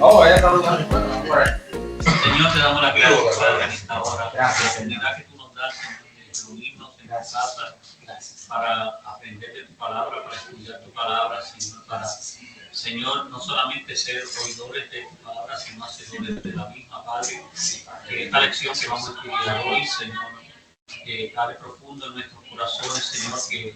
Oh, ella está dudando. Señor, te damos la gracia, Padre, en esta hora. Gracias, La Señor. oportunidad que tú nos das, Señor, de reunirnos en la casa para aprender de tu palabra, para estudiar tu palabra, Señor, para, Señor, no solamente ser oidores de tu palabra, sino hacedores de la misma, Padre. Que esta lección que vamos a estudiar hoy, Señor, que cale profundo en nuestros corazones, Señor, que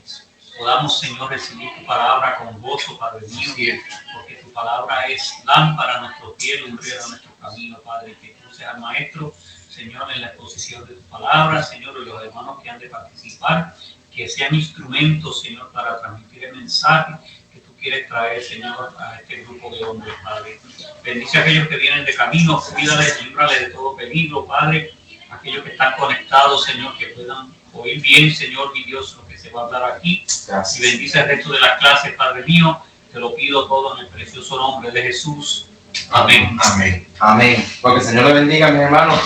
podamos, Señor, recibir tu palabra con gozo, Padre mío, porque tu palabra es lámpara a nuestro pie, lumbrera a nuestro camino, Padre, que tú seas maestro, Señor, en la exposición de tu palabra, Señor, y los hermanos que han de participar, que sean instrumentos, Señor, para transmitir el mensaje que tú quieres traer, Señor, a este grupo de hombres, Padre. Bendice a aquellos que vienen de camino, cuídales, líbrales de todo peligro, Padre. Aquellos que están conectados, Señor, que puedan oír bien, Señor, mi Dios, lo que se va a hablar aquí. Gracias. Y bendice el resto de las clases, Padre mío. Te lo pido todo en el precioso nombre de Jesús. Amén. Amén. Amén. Porque el Señor le bendiga, mis hermanos.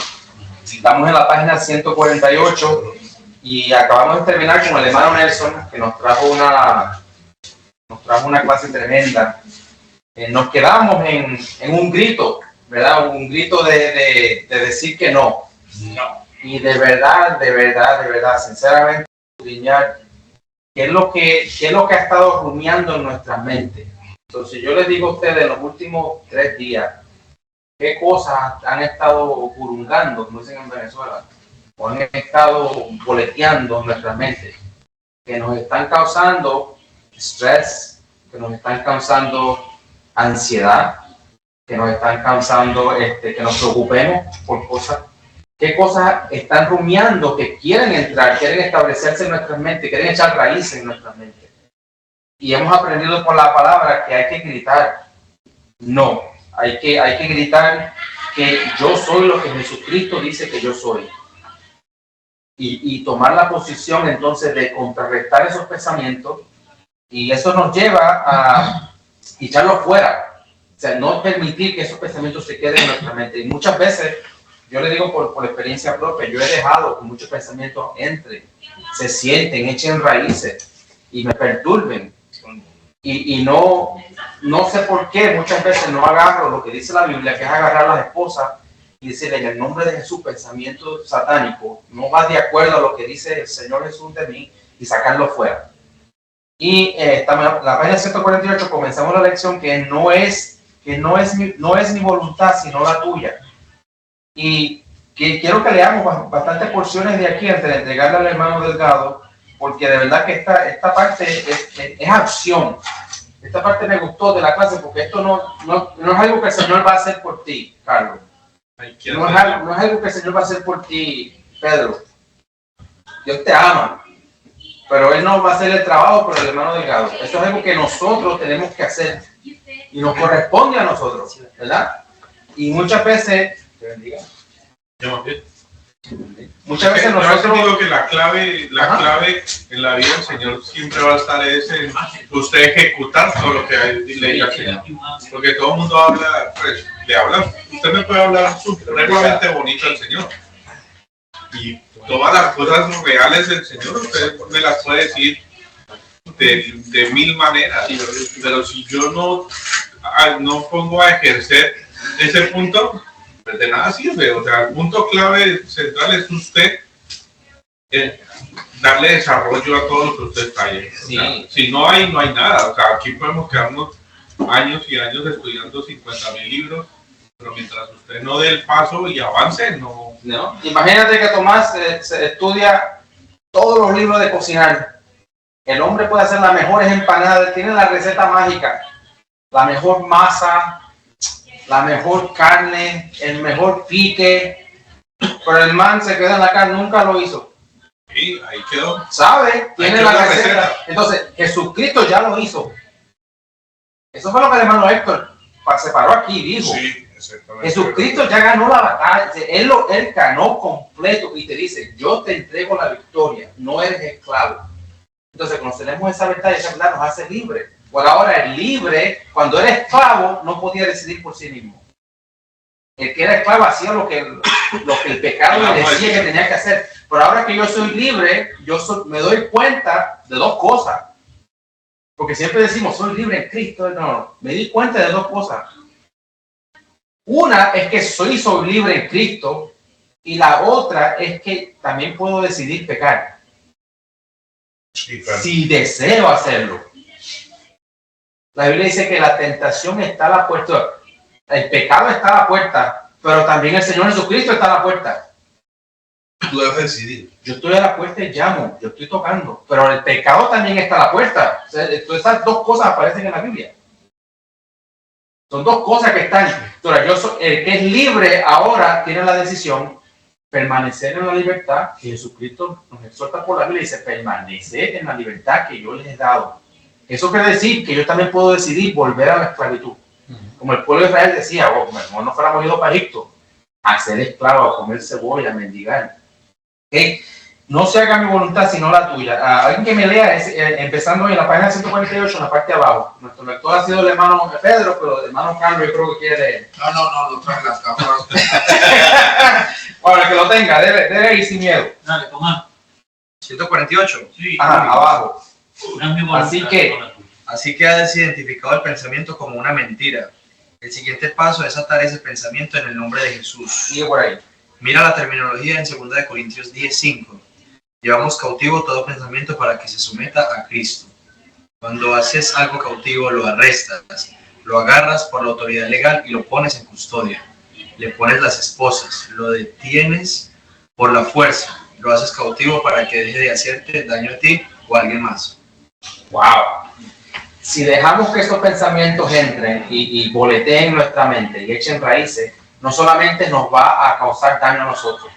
Estamos en la página 148 y acabamos de terminar con el hermano Nelson, que nos trajo una clase tremenda. Nos quedamos en un grito, ¿verdad? Un grito de decir que no. No. Y de verdad, sinceramente, escudriñar qué es lo que ha estado rumiando en nuestras mentes. Entonces, yo les digo a ustedes, en los últimos 3 días, qué cosas han estado burungando, como dicen en Venezuela, o han estado boleteando en nuestras mentes, que nos están causando estrés, que nos están causando ansiedad, que nos están causando que nos preocupemos por cosas. ¿Qué cosas están rumiando que quieren entrar, quieren establecerse en nuestras mentes, quieren echar raíces en nuestras mentes? Y hemos aprendido por la palabra que hay que gritar. No, hay que gritar que yo soy lo que Jesucristo dice que yo soy. Y tomar la posición entonces de contrarrestar esos pensamientos. Y eso nos lleva a echarlos fuera. O sea, no permitir que esos pensamientos se queden en nuestra mente. Y muchas veces, yo le digo por experiencia propia, yo he dejado que muchos pensamientos entren, se sienten, echen raíces y me perturben. Y no sé por qué muchas veces no agarro lo que dice la Biblia, que es agarrar a las esposas y decirle en el nombre de Jesús, pensamiento satánico, no va de acuerdo a lo que dice el Señor Jesús de mí, y sacarlo fuera. Y la página 148 comenzamos la lección que no es mi voluntad, sino la tuya. Y que quiero que leamos bastantes porciones de aquí antes de entregarle al hermano Delgado, porque de verdad que esta parte es acción. Esta parte me gustó de la clase, porque esto no es algo que el Señor va a hacer por ti, Carlos. No es algo que el Señor va a hacer por ti, Pedro. Dios te ama, pero Él no va a hacer el trabajo por el hermano Delgado. Esto es algo que nosotros tenemos que hacer y nos corresponde a nosotros, ¿verdad? Y muchas veces... Te bendiga. Muchas veces nosotros digo que la clave en la vida del Señor siempre va a estar en usted ejecutar todo lo que le diga al Señor, porque todo el mundo habla, pues, le habla, usted me puede hablar supremamente bonito al Señor y todas las cosas reales del Señor usted me las puede decir de 1000 maneras, pero si yo no pongo a ejercer ese punto, pues de nada sirve. O sea, el punto clave central es usted darle desarrollo a todo lo que usted trae. O sea, si no hay nada. O sea, aquí podemos quedarnos años y años estudiando 50,000 libros, pero mientras usted no dé el paso y avance, no. Imagínate que Tomás se estudia todos los libros de cocinar. El hombre puede hacer las mejores empanadas, tiene la receta mágica, la mejor masa, la mejor carne, el mejor pique, pero el man se queda en la carne, nunca lo hizo. Sí, ahí quedó. ¿Sabe? Tiene la receta. Entonces, Jesucristo ya lo hizo. Eso fue lo que el hermano Héctor se paró aquí y dijo. Sí, exactamente. Jesucristo ya ganó la batalla, él ganó completo y te dice, yo te entrego la victoria, no eres esclavo. Entonces, cuando tenemos esa verdad nos hace libres. Por ahora, el libre, cuando era esclavo, no podía decidir por sí mismo. El que era esclavo hacía lo que el pecado le decía que tenía que hacer. Pero ahora que yo soy libre, me doy cuenta de 2 cosas. Porque siempre decimos, soy libre en Cristo. No, me di cuenta de 2 cosas. Una es que soy libre en Cristo y la otra es que también puedo decidir pecar. Si deseo hacerlo. La Biblia dice que la tentación está a la puerta. El pecado está a la puerta, pero también el Señor Jesucristo está a la puerta. Tú debes decidir. Yo estoy a la puerta y llamo, yo estoy tocando, pero el pecado también está a la puerta. O sea, esas dos cosas aparecen en la Biblia. Son dos cosas que están. Entonces, el que es libre ahora tiene la decisión permanecer en la libertad que Jesucristo nos exhorta por la Biblia y dice permanecer en la libertad que yo les he dado. Eso quiere decir que yo también puedo decidir volver a la esclavitud. Como el pueblo de Israel decía, mejor no fuéramos ido para Egipto a ser esclavo, a comer cebolla, a mendigar. ¿Okay? No se haga mi voluntad sino la tuya. Alguien que me lea, empezando en la página 148, en la parte de abajo. Nuestro lector ha sido el hermano Pedro, pero el hermano Carlos yo creo que quiere leer. No, lo traje las cámaras. Para que lo tenga, debe ir sin miedo. Dale, toma. 148. Sí. Abajo. Así que has identificado el pensamiento como una mentira. El siguiente paso es atar ese pensamiento en el nombre de Jesús. Sigue por ahí. Mira la terminología en 2 Corintios 10:5. Llevamos cautivo todo pensamiento para que se someta a Cristo. Cuando haces algo cautivo, lo arrestas, lo agarras por la autoridad legal y lo pones en custodia. Le pones las esposas, lo detienes por la fuerza, lo haces cautivo para que deje de hacerte daño a ti o a alguien más. Wow. Si dejamos que estos pensamientos entren y boleteen nuestra mente y echen raíces, no solamente nos va a causar daño a nosotros,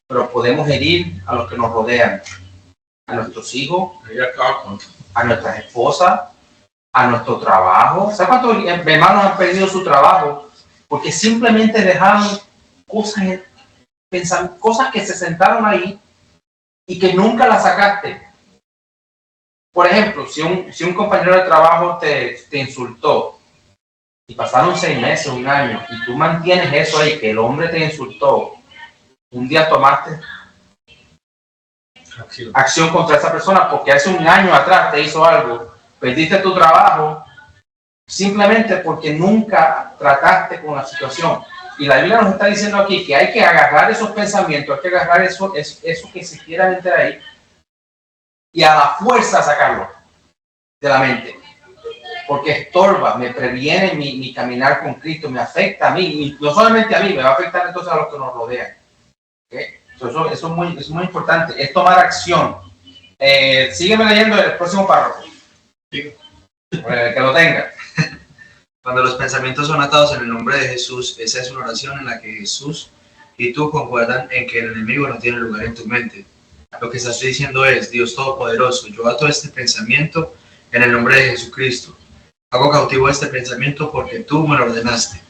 pero podemos herir a los que nos rodean, a nuestros hijos, a nuestras esposas, a nuestro trabajo. ¿Sabes cuántos hermanos han perdido su trabajo porque simplemente dejaron cosas que se sentaron ahí y que nunca las sacaste? Por ejemplo, si un compañero de trabajo te insultó y pasaron 6 meses, 1 año, y tú mantienes eso ahí, que el hombre te insultó, un día tomaste acción contra esa persona porque hace 1 año atrás te hizo algo, perdiste tu trabajo simplemente porque nunca trataste con la situación. Y la Biblia nos está diciendo aquí que hay que agarrar esos pensamientos, hay que agarrar eso que se quiera meter ahí y a la fuerza sacarlo de la mente, porque estorba, me previene mi caminar con Cristo, me afecta a mí, y no solamente a mí, me va a afectar entonces a los que nos rodean. ¿Okay? Eso es muy importante, es tomar acción. Sígueme leyendo el próximo párrafo. Sí. Que lo tenga. Cuando los pensamientos son atados en el nombre de Jesús, esa es una oración en la que Jesús y tú concuerdan en que el enemigo no tiene lugar en tu mente. Lo que estás diciendo es: Dios Todopoderoso, yo ato este pensamiento en el nombre de Jesucristo. Hago cautivo este pensamiento porque tú me lo ordenaste.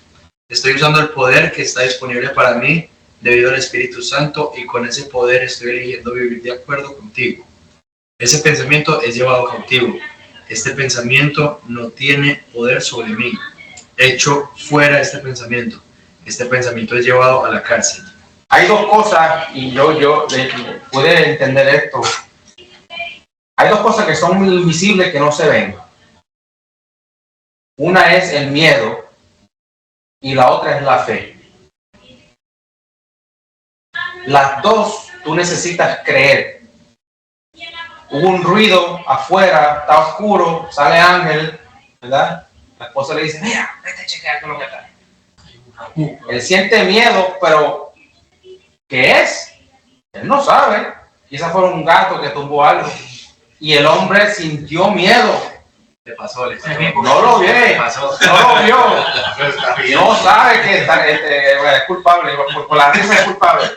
Estoy usando el poder que está disponible para mí debido al Espíritu Santo y con ese poder estoy eligiendo vivir de acuerdo contigo. Ese pensamiento es llevado cautivo. Este pensamiento no tiene poder sobre mí. Echo fuera este pensamiento. Este pensamiento es llevado a la cárcel. Hay 2 cosas, y yo pude entender esto. Hay 2 cosas que son invisibles que no se ven. Una es el miedo y la otra es la fe. Las 2 tú necesitas creer. Hubo un ruido afuera, está oscuro, sale Ángel, ¿verdad? La esposa le dice: mira, vete a chequear con lo que está. Él siente miedo, pero ¿qué es? Él no sabe. Quizás fue un gato que tumbó algo. Y el hombre sintió miedo. Le pasó. No lo vio. No lo vio. No sabe que es culpable. Por la risa es culpable.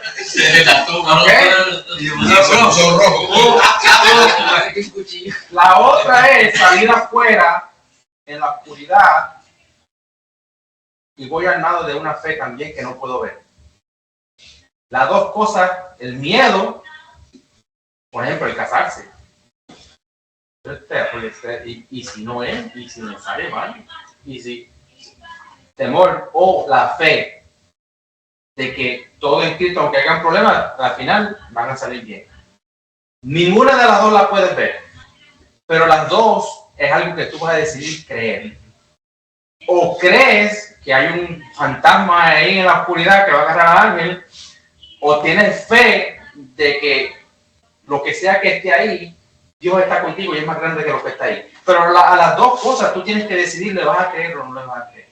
La otra es salir afuera en la oscuridad y voy armado de una fe también que no puedo ver. Las 2 cosas, el miedo, por ejemplo, el casarse. Y si no es, y si me sale mal, y si temor o la fe de que todo en Cristo, aunque hagan problemas, al final van a salir bien. Ninguna de las 2 la puedes ver, pero las 2 es algo que tú vas a decidir creer. O crees que hay un fantasma ahí en la oscuridad que va a agarrar a alguien, o tienes fe de que lo que sea que esté ahí, Dios está contigo y es más grande que lo que está ahí. Pero a las dos cosas tú tienes que decidir, ¿le vas a creer o no le vas a creer?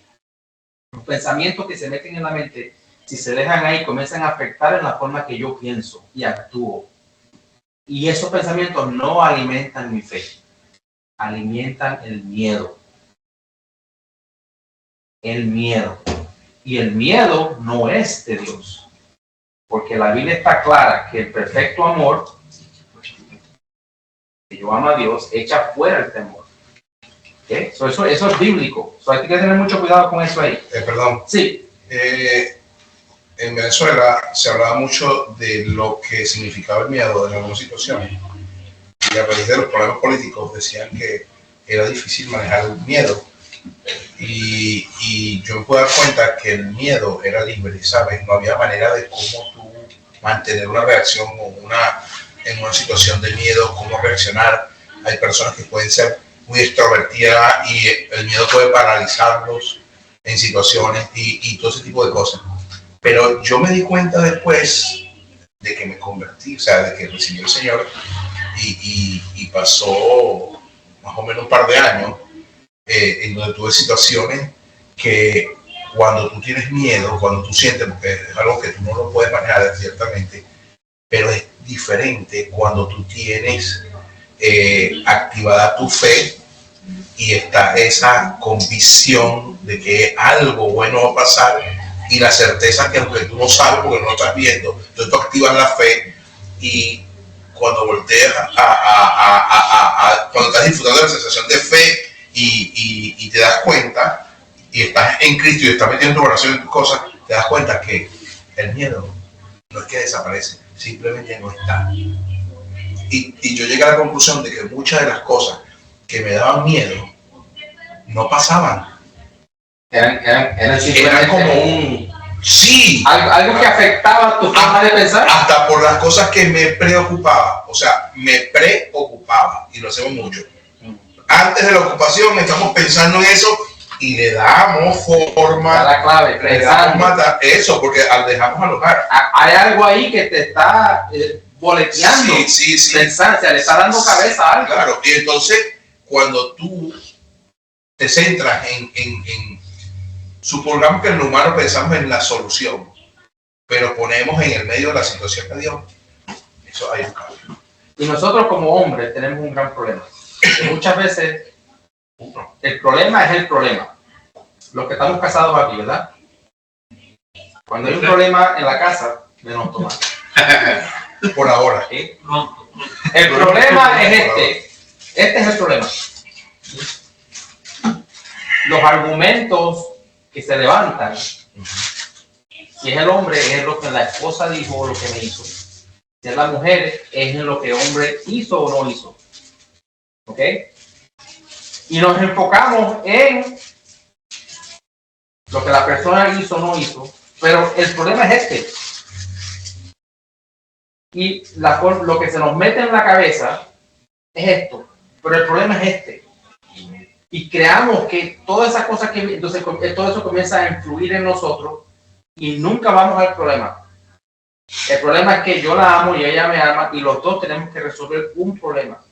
Los pensamientos que se meten en la mente, si se dejan ahí, comienzan a afectar en la forma que yo pienso y actúo. Y esos pensamientos no alimentan mi fe, alimentan el miedo. El miedo. Y el miedo no es de Dios. Porque la Biblia está clara que el perfecto amor, que yo amo a Dios, echa fuera el temor. ¿Okay? Eso es bíblico. Hay que tener mucho cuidado con eso ahí. Perdón. Sí. En Venezuela se hablaba mucho de lo que significaba el miedo en algunas situaciones. Y a raíz de los problemas políticos decían que era difícil manejar el miedo. Y yo me puedo dar cuenta que el miedo era libre, ¿sabes? No había manera de cómo tú mantener una reacción en una situación de miedo, cómo reaccionar. Hay personas que pueden ser muy extrovertidas y el miedo puede paralizarlos en situaciones y todo ese tipo de cosas. Pero yo me di cuenta después de que me convertí, o sea, de que recibí al Señor y pasó más o menos un par de años en donde tuve situaciones que cuando tú tienes miedo, cuando tú sientes, porque es algo que tú no lo puedes manejar ciertamente, pero es diferente cuando tú tienes activada tu fe y está esa convicción de que algo bueno va a pasar y la certeza que aunque tú no sabes porque no lo estás viendo, entonces tú activas la fe y cuando volteas cuando estás disfrutando de la sensación de fe y te das cuenta y estás en Cristo y estás metiendo tu oración en tus cosas, te das cuenta que el miedo no es que desaparece, simplemente no está. Y yo llegué a la conclusión de que muchas de las cosas que me daban miedo no pasaban. Eran como un... Sí. Algo que afectaba tu forma de pensar. Hasta por las cosas que me preocupaba. O sea, me preocupaba. Y lo hacemos mucho. Antes de la ocupación estamos pensando en eso y le damos forma. La clave, le damos matar eso, porque dejamos alojar. Hay algo ahí que te está boleteando. Sí. Pensando, le está dando cabeza a algo. Claro, y entonces cuando tú te centras en supongamos que en lo humano pensamos en la solución, pero ponemos en el medio de la situación de Dios, eso hay un cambio. Y nosotros como hombres tenemos un gran problema. Muchas veces el problema es el problema. Los que estamos casados aquí, ¿verdad? Cuando hay un problema en la casa, menos tomar. Por ahora. ¿Sí? El problema es este. Este es el problema. Los argumentos que se levantan, si es el hombre, es lo que la esposa dijo o lo que me hizo. Si es la mujer, es en lo que el hombre hizo o no hizo. ¿Ok? Y nos enfocamos en lo que la persona hizo o no hizo, pero el problema es este. Y lo que se nos mete en la cabeza es esto, pero el problema es este. Y creamos que todas esas cosas entonces todo eso comienza a influir en nosotros y nunca vamos al problema. El problema es que yo la amo y ella me ama y los dos tenemos que resolver un problema.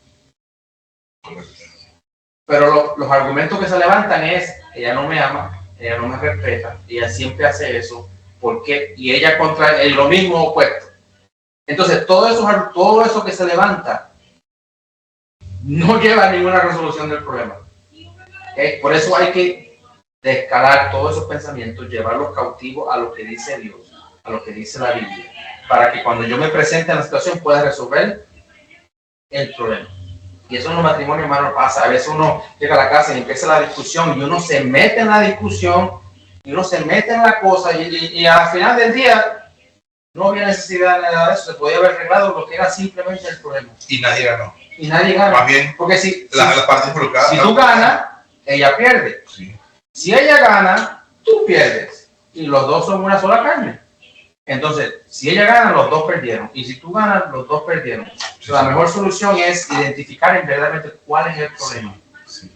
Pero los argumentos que se levantan es, ella no me ama, ella no me respeta, ella siempre hace eso, porque y ella contra lo mismo opuesto. Entonces todo eso que se levanta no lleva a ninguna resolución del problema. Por eso hay que descalar todos esos pensamientos, llevarlos cautivos a lo que dice Dios, a lo que dice la Biblia, para que cuando yo me presente en la situación pueda resolver el problema. Y eso en los matrimonios, hermano, pasa. A veces uno llega a la casa y empieza la discusión y uno se mete en la discusión y uno se mete en la cosa y al final del día no había necesidad de nada de eso. Se podía haber arreglado lo que era simplemente el problema. Y nadie ganó. Y nadie gana. Más bien, porque si las partes involucradas. Si tú ganas, ella pierde. Sí. Si ella gana, tú pierdes. Y los dos son una sola carne. Entonces, si ella gana, los dos perdieron. Y si tú ganas, los dos perdieron. La mejor solución es identificar verdaderamente cuál es el problema. Sí.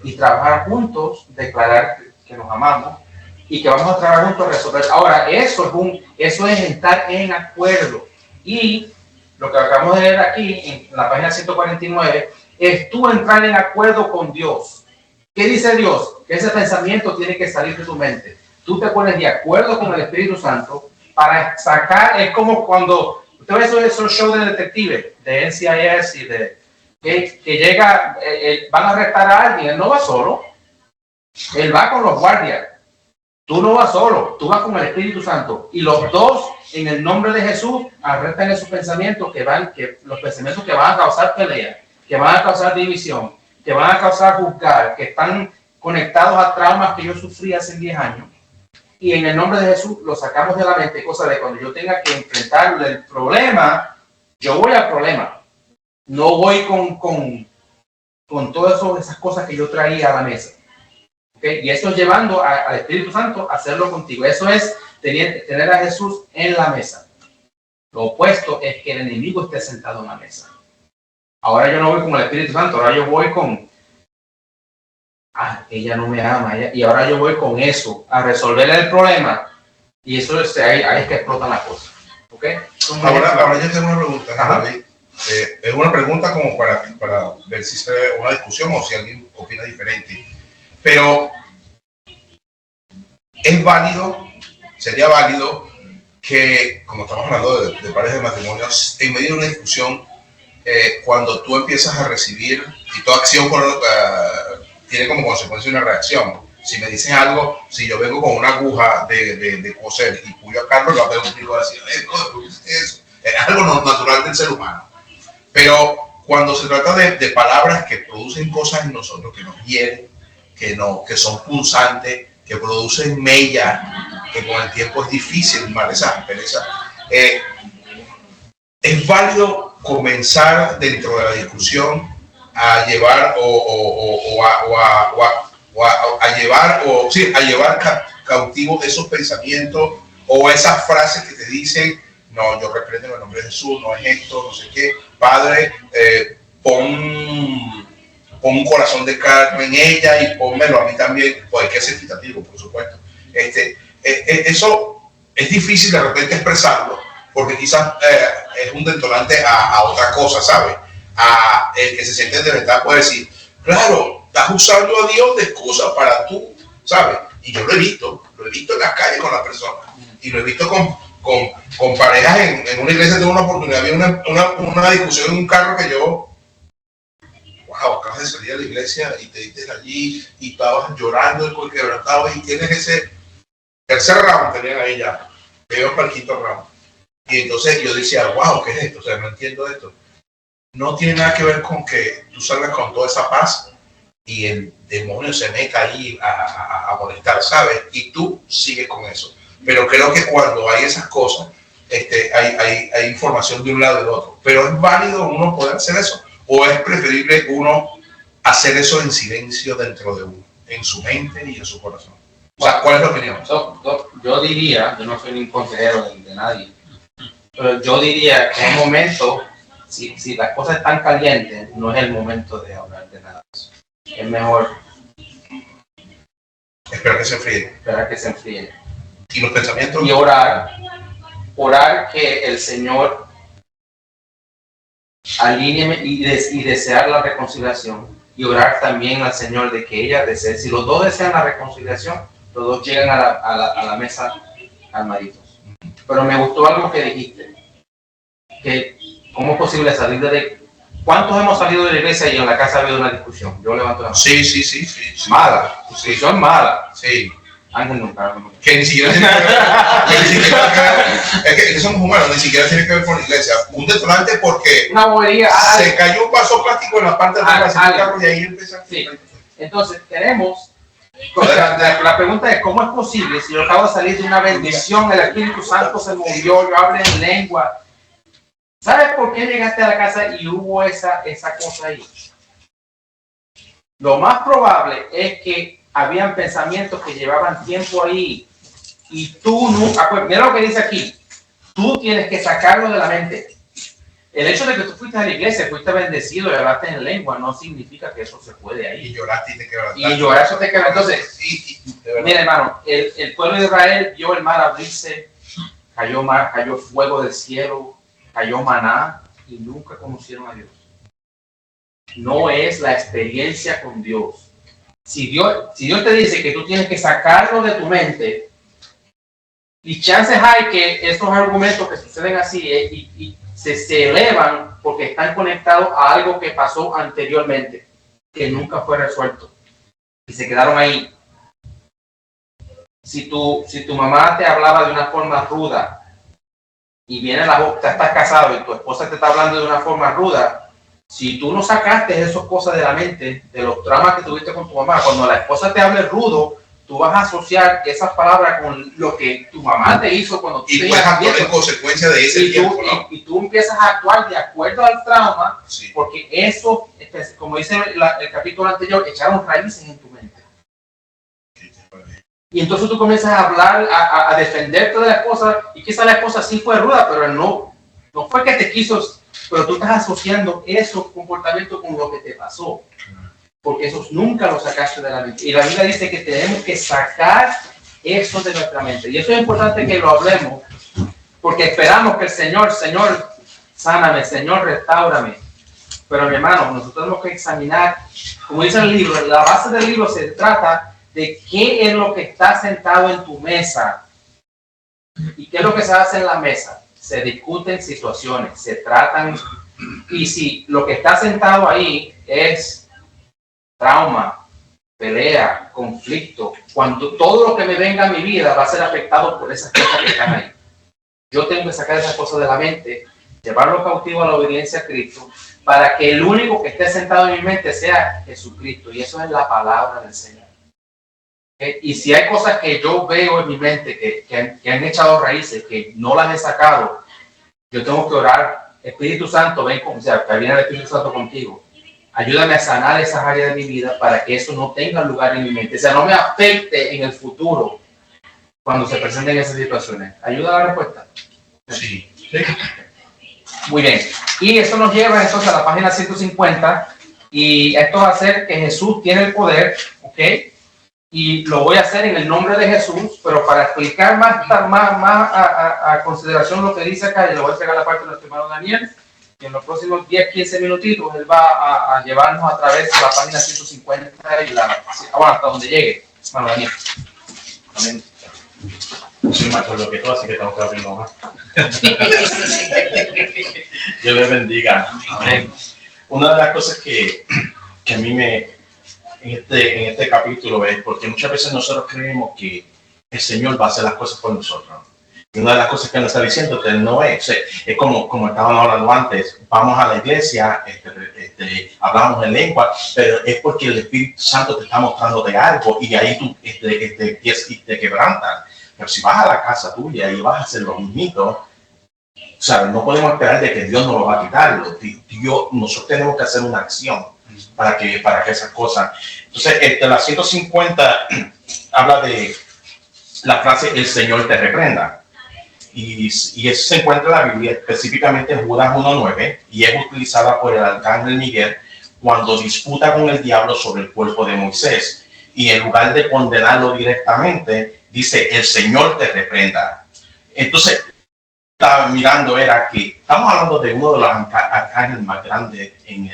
Y trabajar juntos, declarar que nos amamos y que vamos a trabajar juntos a resolver. Ahora, eso es estar en acuerdo. Y lo que acabamos de leer aquí en la página 149 es tú entrar en acuerdo con Dios. ¿Qué dice Dios? Que ese pensamiento tiene que salir de tu mente. Tú te pones de acuerdo con el Espíritu Santo para sacar, es como cuando usted ve esos shows de detectives, de NCIS y de que llega, van a arrestar a alguien, él no va solo, él va con los guardias. Tú no vas solo, tú vas con el Espíritu Santo y los dos en el nombre de Jesús arrestan esos pensamientos los pensamientos que van a causar pelea, que van a causar división, que van a causar juzgar, que están conectados a traumas que yo sufrí hace 10 años. Y en el nombre de Jesús los sacamos de la mente, cosa de cuando yo tenga que enfrentar el problema, yo voy al problema. No voy con todas esas cosas que yo traía a la mesa. ¿Okay? Y eso es llevando al Espíritu Santo a hacerlo contigo. Eso es tener a Jesús en la mesa. Lo opuesto es que el enemigo esté sentado en la mesa. Ahora yo no voy con el Espíritu Santo, ahora yo voy con ella no me ama, y ahora yo voy con eso a resolver el problema, y eso es ahí es que explotan las cosas. ¿Okay? Ahora yo tengo una pregunta, David. Es una pregunta como para ver si se ve una discusión o si alguien opina diferente. Pero es válido, sería válido que, como estamos hablando de parejas de matrimonios, en medio de una discusión, cuando tú empiezas a recibir, y toda acción tiene como consecuencia una reacción. Si me dicen algo, si yo vengo con una aguja de coser y puyo a Carlos, lo veo contigo así, eso es algo natural del ser humano. Pero cuando se trata de palabras que producen cosas en nosotros, que nos hieren, que son punzantes, que producen mella, que con el tiempo es difícil mal esa aspereza, es válido comenzar dentro de la discusión a llevar a llevar cautivos esos pensamientos o esas frases que te dicen, no, yo reprendo en el nombre de Jesús, no es esto, no sé qué, Padre, pon un corazón de carne en ella y pónmelo a mí también, pues hay que ser equitativo, por supuesto. Eso es difícil de repente expresarlo, porque quizás es un detonante a otra cosa, ¿sabes? A el que se siente de verdad puede decir, claro, estás usando a Dios de excusa para tú, ¿sabes? Y yo lo he visto en las calles con las personas, y lo he visto con parejas en una iglesia. Tuve una oportunidad, había una discusión en un carro que yo, wow, acabas de salir de la iglesia y te diste allí y estabas llorando y quebrantado y tienes ese tercer round, tenían ahí ya, veo para el quinto round. Y entonces yo decía, wow, ¿qué es esto? O sea, no entiendo esto. No tiene nada que ver con que tú salgas con toda esa paz y el demonio se meta ahí a molestar, ¿sabes? Y tú sigues con eso. Pero creo que cuando hay esas cosas, hay información de un lado y del otro. Pero ¿es válido uno poder hacer eso? ¿O es preferible uno hacer eso en silencio dentro de uno, en su mente y en su corazón? O sea, ¿cuál es la opinión? Yo diría, yo no soy ni un consejero de nadie, pero yo diría que en un momento, si las cosas están calientes, no es el momento de hablar de nada de eso. Es mejor esperar que se enfríe. Esperar que se enfríe. Y los pensamientos. Y orar que el Señor alinee y desear la reconciliación. Y orar también al Señor de que ella desee. Si los dos desean la reconciliación, los dos llegan a la mesa calmaditos. Pero me gustó algo que dijiste. Que ¿cómo es posible salir de... ¿Cuántos hemos salido de la iglesia y en la casa ha habido una discusión? Yo levanto la mano. Sí. Mala. Discusión mala. Sí. Ángel nunca. Que ni siquiera tiene que ver, es que somos humanos, ni siquiera tiene que ver con la iglesia. Un detonante porque una bobería, se cayó un vaso plástico en la parte de atrás del carro y ahí empieza. Sí. Entonces tenemos, la pregunta es ¿cómo es posible si yo acabo de salir de una bendición, el Espíritu Santo se movió, yo hablé en lengua? ¿Sabes por qué llegaste a la casa y hubo esa cosa ahí? Lo más probable es que habían pensamientos que llevaban tiempo ahí y tú no, mira lo que dice aquí, tú tienes que sacarlo de la mente. el hecho de que tú fuiste a la iglesia, fuiste bendecido y hablaste en lengua, no significa que eso se puede ahí. Y lloraste y te quebraste. Y llorar eso te quebra. Entonces, de verdad. mira, hermano, el pueblo de Israel vio el mar abrirse, cayó fuego del cielo, cayó maná y nunca conocieron a Dios. No es la experiencia con Dios. Si Dios te dice que tú tienes que sacarlo de tu mente, y chances hay que estos argumentos que suceden así y se elevan porque están conectados a algo que pasó anteriormente, que nunca fue resuelto, y se quedaron ahí. Si tu mamá te hablaba de una forma ruda, y viene estás casado y tu esposa te está hablando de una forma ruda, si tú no sacaste esas cosas de la mente, de los traumas que tuviste con tu mamá, cuando la esposa te hable rudo, tú vas a asociar esas palabras con lo que tu mamá te hizo cuando tú y puedes actuar en consecuencia de ese tiempo, ¿no? Y tú empiezas a actuar de acuerdo al trauma, Sí. porque eso, como dice el capítulo anterior, echaron raíces en tu mente. Y entonces tú comienzas a hablar, a defenderte de la esposa, y quizás la esposa sí fue ruda, pero no fue que te quiso, pero tú estás asociando esos comportamientos con lo que te pasó, porque esos nunca los sacaste de la mente. Y la Biblia dice que tenemos que sacar eso de nuestra mente. Y eso es importante que lo hablemos, porque esperamos que el Señor, sáname, Señor, restáurame. Pero mi hermano, nosotros tenemos que examinar, como dice el libro, la base del libro se trata de qué es lo que está sentado en tu mesa. ¿Y qué es lo que se hace en la mesa? Se discuten situaciones, se tratan, y si lo que está sentado ahí es trauma, pelea, conflicto, cuando todo lo que me venga a mi vida va a ser afectado por esas cosas que están ahí. Yo tengo que sacar esas cosas de la mente, llevarlo cautivo a la obediencia a Cristo, para que el único que esté sentado en mi mente sea Jesucristo, y eso es la palabra del Señor. Y si hay cosas que yo veo en mi mente que han echado raíces, que no las he sacado, yo tengo que orar. Espíritu Santo, ven, o sea, que viene el Espíritu Santo contigo. Ayúdame a sanar esas áreas de mi vida para que eso no tenga lugar en mi mente. O sea, no me afecte en el futuro cuando se presenten esas situaciones. ¿Ayuda a la respuesta? Sí. Muy bien. Y eso nos lleva entonces a la página 150. Y esto va a hacer que Jesús tiene el poder, ¿ok? Y lo voy a hacer en el nombre de Jesús, pero para explicar más a consideración lo que dice acá, y le voy a entregar la parte de nuestro hermano Daniel, y en los próximos 10-15 minutitos él va a llevarnos a través de la página 150 y hasta donde llegue, hermano Daniel. Amén. Sí, me acuerdo que tú, así que tengo que abrirlo más. Dios les bendiga. Amén. Una de las cosas que a mí en este capítulo es porque muchas veces nosotros creemos que el Señor va a hacer las cosas por nosotros. Y una de las cosas que nos está diciendo que Él no es como estábamos hablando antes, vamos a la iglesia, hablamos en lengua, pero es porque el Espíritu Santo te está mostrándote algo y ahí tú te quebrantas. Pero si vas a la casa tuya y vas a hacer lo mismo, ¿sabes? No podemos esperar de que Dios nos lo va a quitar. Nosotros tenemos que hacer una acción para que esas cosas. Entonces, la 150 habla de la frase "el Señor te reprenda". Y eso se encuentra en la Biblia, específicamente en Judas 1:9, y es utilizada por el arcángel Miguel cuando disputa con el diablo sobre el cuerpo de Moisés. Y en lugar de condenarlo directamente, dice "el Señor te reprenda". Entonces, estaba mirando era que estamos hablando de uno de los arcángeles más grandes en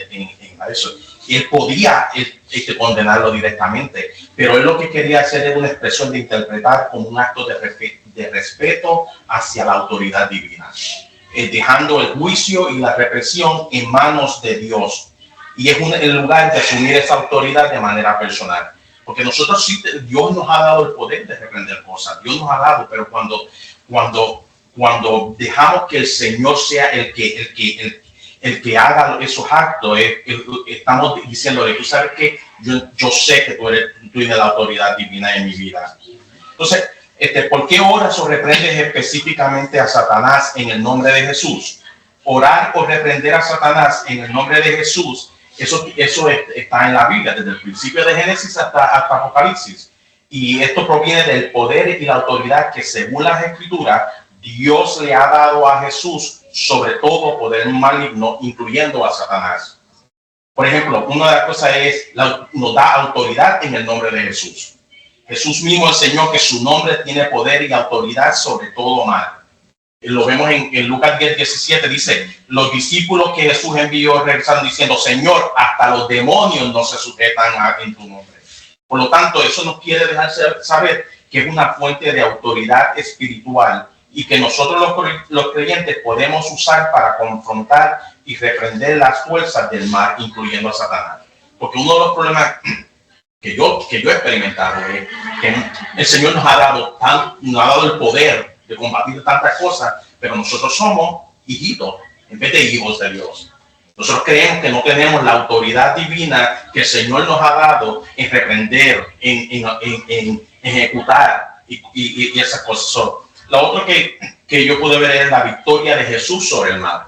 eso. Y él podía condenarlo directamente, pero él lo que quería hacer era una expresión de interpretar como un acto de respeto hacia la autoridad divina, dejando el juicio y la represión en manos de Dios. Y es el lugar de asumir esa autoridad de manera personal. Porque nosotros sí, Dios nos ha dado el poder de reprender cosas, Dios nos ha dado, pero cuando dejamos que el Señor sea el que haga esos actos, estamos diciéndole, tú sabes que yo sé que tú tienes la autoridad divina en mi vida. Entonces, ¿por qué oras o reprendes específicamente a Satanás en el nombre de Jesús? Orar o reprender a Satanás en el nombre de Jesús, eso está en la Biblia, desde el principio de Génesis hasta Apocalipsis. Y esto proviene del poder y la autoridad que, según las Escrituras, Dios le ha dado a Jesús sobre todo poder maligno, incluyendo a Satanás. Por ejemplo, una de las cosas es, nos da autoridad en el nombre de Jesús. Jesús mismo enseñó que su nombre tiene poder y autoridad sobre todo mal. Lo vemos en Lucas 10:17, dice, los discípulos que Jesús envió regresaron diciendo, Señor, hasta los demonios no se sujetan en tu nombre. Por lo tanto, eso nos quiere dejar saber que es una fuente de autoridad espiritual y que nosotros los creyentes podemos usar para confrontar y reprender las fuerzas del mal, incluyendo a Satanás. Porque uno de los problemas que yo he experimentado es que el Señor nos ha dado el poder de combatir tantas cosas, pero nosotros somos hijitos en vez de hijos de Dios. Nosotros creemos que no tenemos la autoridad divina que el Señor nos ha dado en reprender, en ejecutar y esas cosas. Lo otro que yo pude ver es la victoria de Jesús sobre el mal.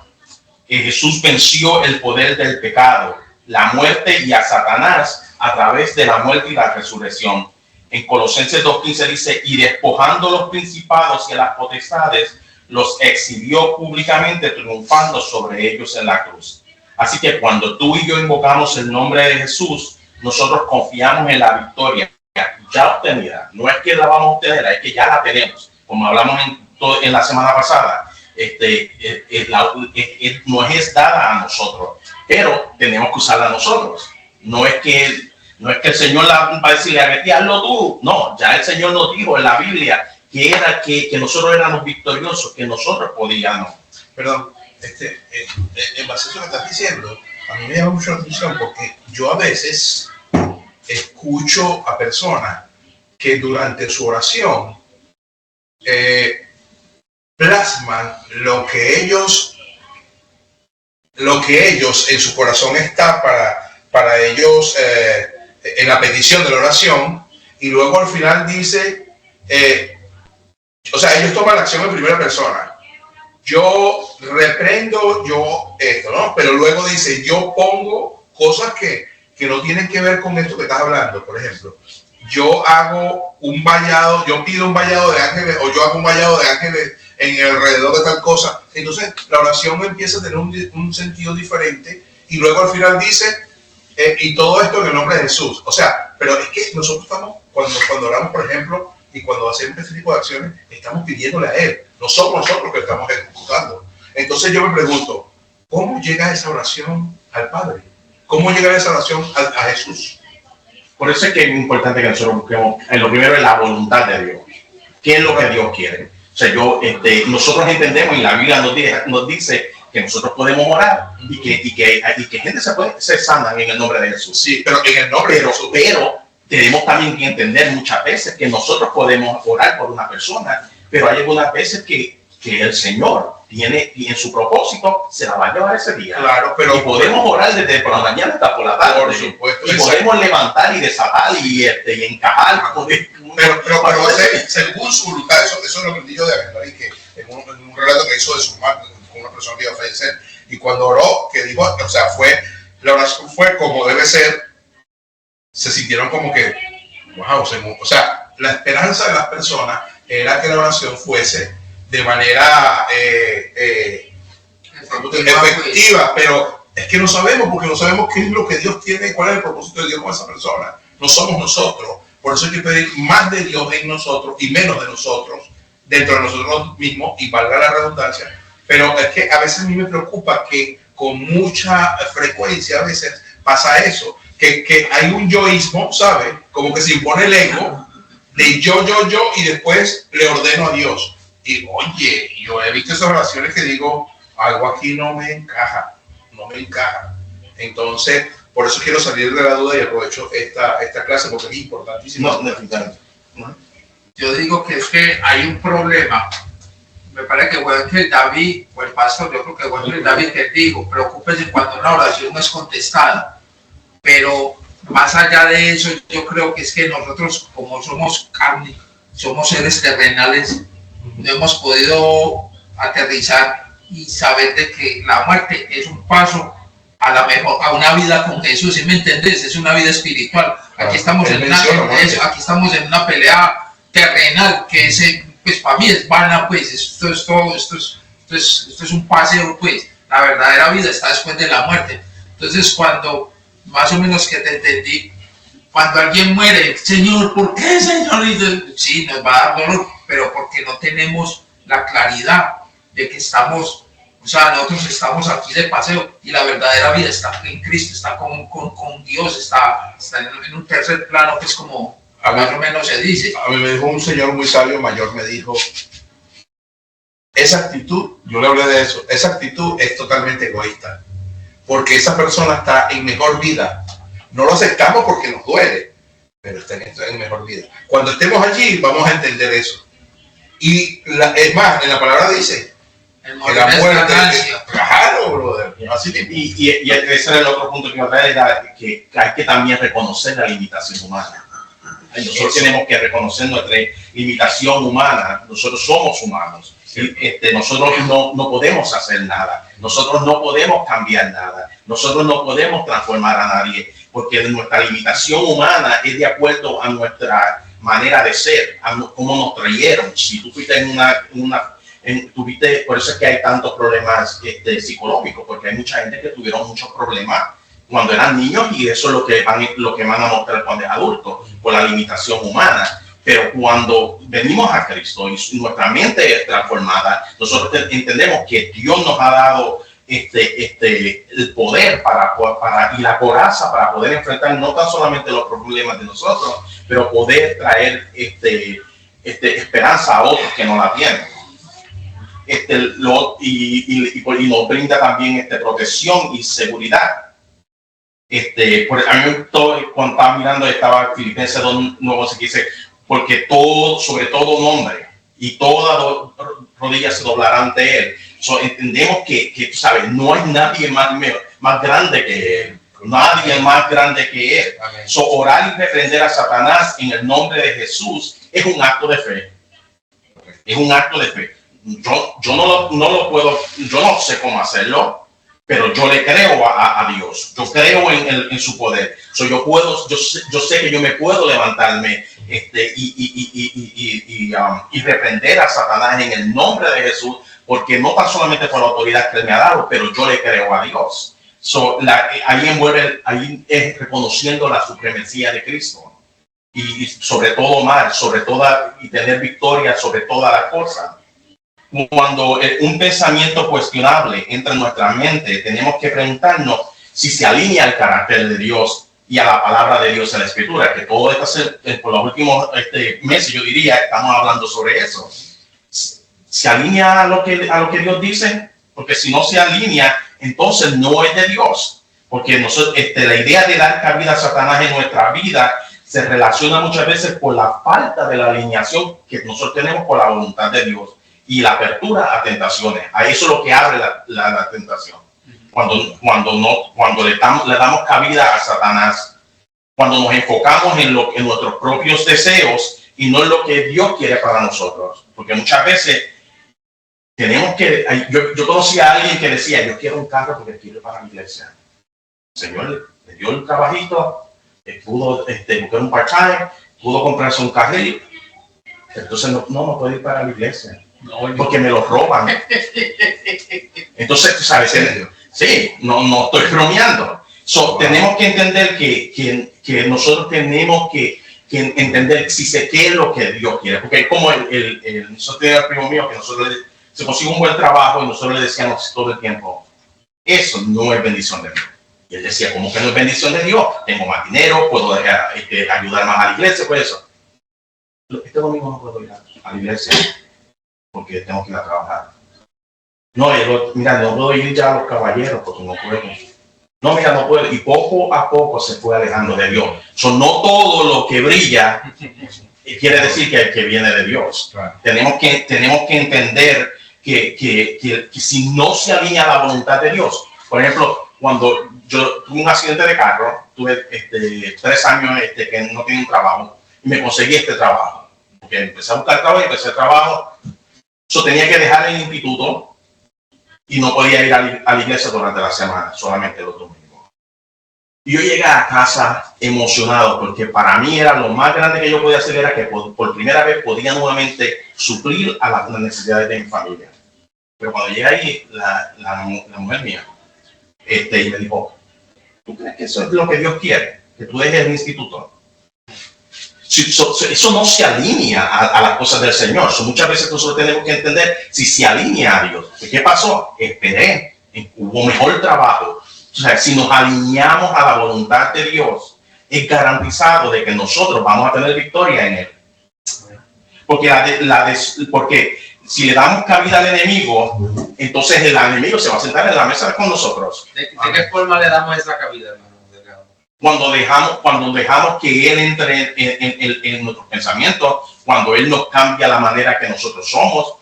Que Jesús venció el poder del pecado, la muerte y a Satanás a través de la muerte y la resurrección. En Colosenses 2:15 dice, y despojando los principados y a las potestades, los exhibió públicamente, triunfando sobre ellos en la cruz. Así que cuando tú y yo invocamos el nombre de Jesús, nosotros confiamos en la victoria ya obtenida. No es que la vamos a obtener, es que ya la tenemos. Como hablamos en la semana pasada, no es dada a nosotros, pero tenemos que usarla nosotros. No es que el Señor va a decirle a Betty, hazlo tú. No, ya el Señor nos dijo en la Biblia que nosotros éramos victoriosos, que nosotros podíamos. Perdón, en base a eso que estás diciendo, a mí me llama mucho la atención porque yo a veces escucho a personas que durante su oración plasman lo que ellos en su corazón está para ellos en la petición de la oración, y luego al final dice, o sea, ellos toman la acción en primera persona. Yo reprendo, yo esto, ¿no? Pero luego dice, yo pongo cosas que no tienen que ver con esto que estás hablando. Por ejemplo, yo hago un vallado, yo pido un vallado de ángeles, o yo hago un vallado de ángeles en el alrededor de tal cosa. Entonces la oración empieza a tener un sentido diferente, y luego al final dice, y todo esto en el nombre de Jesús. O sea, pero es que nosotros estamos, cuando oramos, por ejemplo, y cuando hacemos este tipo de acciones, estamos pidiéndole a Él. No somos nosotros que estamos ejecutando. Entonces yo me pregunto, ¿cómo llega esa oración al Padre? ¿Cómo llega esa oración a Jesús? Por eso es que es importante que nosotros busquemos, en lo primero es la voluntad de Dios. ¿Qué es lo que Dios quiere? O sea, nosotros entendemos, y la Biblia nos dice que nosotros podemos orar y que gente se sana en el nombre de Jesús. Sí, pero en el nombre de Jesús. Pero tenemos también que entender muchas veces que nosotros podemos orar por una persona, pero hay algunas veces que el Señor tiene, y en su propósito se la va a llevar ese día. Claro, pero y podemos orar desde por la mañana hasta por la tarde. Por supuesto. Y podemos levantar y desatar y encajar. Pero según su voluntad, eso lo aprendí yo de Avendarí, que en un relato que hizo de su madre con una persona que iba a fallecer, y cuando oró, que dijo, o sea, la oración fue como debe ser, se sintieron como que, wow, o sea, la esperanza de las personas era que la oración fuese de manera efectiva, pero es que no sabemos, porque no sabemos qué es lo que Dios tiene, cuál es el propósito de Dios con esa persona. No somos nosotros. Por eso hay que pedir más de Dios en nosotros y menos de nosotros, dentro de nosotros mismos, y valga la redundancia. Pero es que a veces a mí me preocupa que con mucha frecuencia a veces pasa eso, que hay un yoísmo, ¿sabes? Como que se impone el ego de yo, y después le ordeno a Dios. Y oye, yo he visto esas oraciones que digo, algo aquí no me encaja. Entonces, por eso quiero salir de la duda y aprovecho esta clase porque es importantísimo. Yo digo que es que hay un problema. Me parece que fue entre David o el pastor, yo creo que fue entre David que dijo, preocúpese cuando una oración no es contestada. Pero más allá de eso, yo creo que es que nosotros, como somos carne, somos seres terrenales, no hemos podido aterrizar y saber de que la muerte es un paso a una vida con Jesús, ¿sí me entendés? Es una vida espiritual. Aquí estamos en una pelea terrenal que pues para mí es vana, pues esto es un paseo, pues la verdadera vida está después de la muerte. Entonces cuando, más o menos que te entendí, cuando alguien muere, Señor, ¿por qué, Señor? Y sí, nos va a dar dolor, pero porque no tenemos la claridad de que estamos, o sea, nosotros estamos aquí de paseo y la verdadera vida está en Cristo, está con Dios, está en un tercer plano, que es como más o menos se dice. A mí me dijo un señor muy sabio mayor, me dijo, esa actitud, yo le hablé de eso, esa actitud es totalmente egoísta, porque esa persona está en mejor vida. No lo aceptamos porque nos duele, pero está en mejor vida. Cuando estemos allí vamos a entender eso. Y es más, en la palabra dice, que la muerte, claro, brother. Así y ese es el otro punto que me trae, que hay que también reconocer la limitación humana. Nosotros tenemos que reconocer nuestra limitación humana. Nosotros somos humanos. Nosotros no podemos hacer nada. Nosotros no podemos cambiar nada. Nosotros no podemos transformar a nadie, porque nuestra limitación humana es de acuerdo a nuestra manera de ser, a cómo nos trajeron. Si tú fuiste por eso es que hay tantos problemas psicológicos, porque hay mucha gente que tuvieron muchos problemas cuando eran niños, y eso es lo que van a mostrar cuando es adulto, por la limitación humana. Pero cuando venimos a Cristo y nuestra mente es transformada, nosotros entendemos que Dios nos ha dado el poder y la coraza para poder enfrentar no tan solamente los problemas de nosotros, pero poder traer esperanza a otros que no la tienen. Y nos brinda también protección y seguridad. A mí cuando estaba mirando, estaba Filipenses 2:9, se dice, porque todo, sobre todo nombre, y toda rodilla se doblará ante él. Entendemos que tú sabes, no hay nadie más grande que él. Nadie más grande que él. Orar y reprender a Satanás en el nombre de Jesús es un acto de fe. Es un acto de fe. Yo no lo puedo, yo no sé cómo hacerlo, pero yo le creo a Dios. Yo creo en su poder. Yo sé que yo me puedo levantarme y reprender a Satanás en el nombre de Jesús, porque no tan solamente por la autoridad que él me ha dado, pero yo le creo a Dios. Ahí es reconociendo la supremacía de Cristo, y sobre todo y tener victoria sobre todas las cosas. Cuando un pensamiento cuestionable entra en nuestra mente, tenemos que preguntarnos si se alinea al carácter de Dios y a la palabra de Dios en la Escritura, que todo esto por los últimos meses, yo diría, estamos hablando sobre eso. ¿Se alinea a lo que Dios dice? Porque si no se alinea, entonces no es de Dios. Porque nosotros, la idea de dar cabida a Satanás en nuestra vida se relaciona muchas veces con la falta de la alineación que nosotros tenemos con la voluntad de Dios y la apertura a tentaciones. A eso es lo que abre la tentación. Cuando le damos cabida a Satanás, cuando nos enfocamos en nuestros propios deseos y no en lo que Dios quiere para nosotros. Porque muchas veces tenemos que... Yo conocí a alguien que decía, yo quiero un carro porque quiero ir para la iglesia. El Señor le dio el trabajito, pudo buscar un part-time, pudo comprarse un carril. Entonces no puede ir para la iglesia, porque me lo roban. Entonces, tú sabes, sí, no estoy bromeando. Tenemos que entender que nosotros tenemos que entender qué es lo que Dios quiere. Porque como nosotros tenemos el primo mío que se consigue un buen trabajo y nosotros le decíamos todo el tiempo, eso no es bendición de Dios. Y él decía, ¿cómo que no es bendición de Dios? Tengo más dinero, puedo ayudar más a la iglesia, por eso. Este domingo no puedo ir a la iglesia porque tengo que ir a trabajar. Mira, no puedo ir ya a los caballeros porque no puedo. No puedo. Y poco a poco se fue alejando de Dios. No todo lo que brilla quiere decir que viene de Dios. Claro. Tenemos que entender que si no se alinea a la voluntad de Dios, por ejemplo, cuando yo tuve un accidente de carro, tuve 3 años que no tenía un trabajo y me conseguí este trabajo. Porque empecé a buscar trabajo y empecé el trabajo. Tenía que dejar el instituto y no podía ir a la iglesia durante la semana, solamente los domingos. Yo llegué a casa emocionado porque para mí era lo más grande que yo podía hacer era que por primera vez podía nuevamente suplir a las necesidades de mi familia. Pero cuando llegué ahí, la mujer mía y me dijo, ¿tú crees que eso es lo que Dios quiere? Que tú dejes el instituto. Eso no se alinea a las cosas del Señor. Muchas veces nosotros tenemos que entender si se alinea a Dios. ¿Qué pasó? Esperé, hubo mejor trabajo. O sea, si nos alineamos a la voluntad de Dios, es garantizado de que nosotros vamos a tener victoria en Él. Porque si le damos cabida al enemigo, entonces el enemigo se va a sentar en la mesa con nosotros. ¿De qué forma le damos esa cabida, hermano? Cuando dejamos que Él entre en nuestros pensamientos, cuando Él nos cambia la manera que nosotros somos,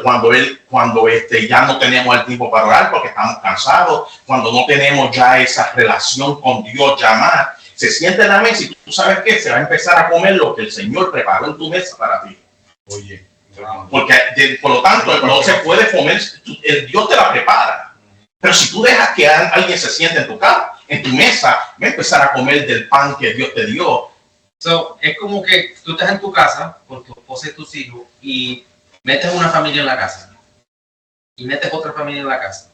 cuando ya no tenemos el tiempo para orar porque estamos cansados, cuando no tenemos ya esa relación con Dios ya más, se siente en la mesa y tú sabes que se va a empezar a comer lo que el Señor preparó en tu mesa para ti. Oye, porque por lo tanto no se puede comer, el Dios te la prepara. Pero si tú dejas que alguien se siente en tu mesa, va a empezar a comer del pan que Dios te dio. Es como que tú estás en tu casa con tu esposa y tus hijos y metes una familia en la casa y metes otra familia en la casa.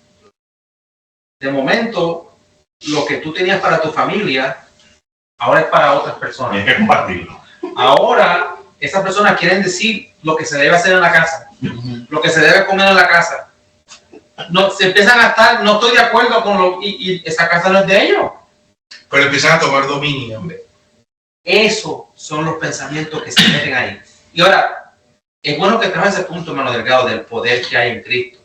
De momento, lo que tú tenías para tu familia, ahora es para otras personas. Tienes que compartirlo. Ahora, esas personas quieren decir lo que se debe hacer en la casa, lo que se debe comer en la casa. No, se empiezan a estar, no estoy de acuerdo con y esa casa no es de ellos. pero empiezan a tomar dominio. Esos son los pensamientos que se meten ahí. Y ahora, es bueno que traes ese punto, hermano Delgado, del poder que hay en Cristo.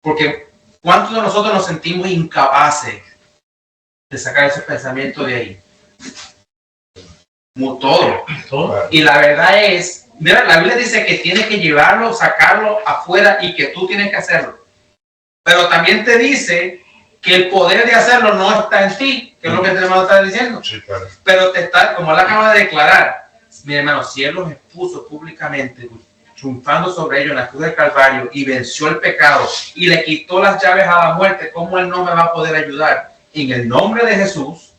Porque ¿cuántos de nosotros nos sentimos incapaces de sacar esos pensamientos de ahí? Como todo. Y la verdad es, mira, la Biblia dice que tienes que llevarlo, sacarlo afuera y que tú tienes que hacerlo. Pero también te dice que el poder de hacerlo no está en ti, que es lo que el hermano está diciendo. Sí, claro. Pero te está, como él acaba de declarar, mi hermano, si él los expuso públicamente, triunfando sobre ellos en la cruz del Calvario y venció el pecado y le quitó las llaves a la muerte, ¿cómo él no me va a poder ayudar? En el nombre de Jesús.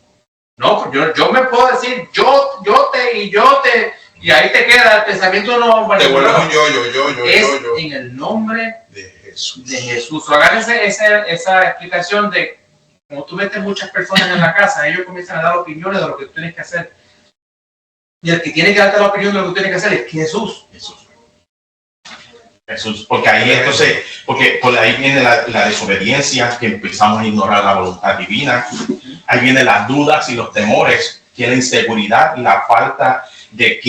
No, yo me puedo decir, yo te, y ahí te queda el pensamiento no. Te vuelves un yo. En el nombre de Jesús. de Jesús. O agárrense esa explicación de como tú metes muchas personas en la casa, ellos comienzan a dar opiniones de lo que tú tienes que hacer. Y el que tiene que darte la opinión de lo que tú tienes que hacer es Jesús. Jesús, porque ahí entonces, porque por ahí viene la desobediencia, que empezamos a ignorar la voluntad divina. Ahí vienen las dudas y los temores, que es la inseguridad y la falta de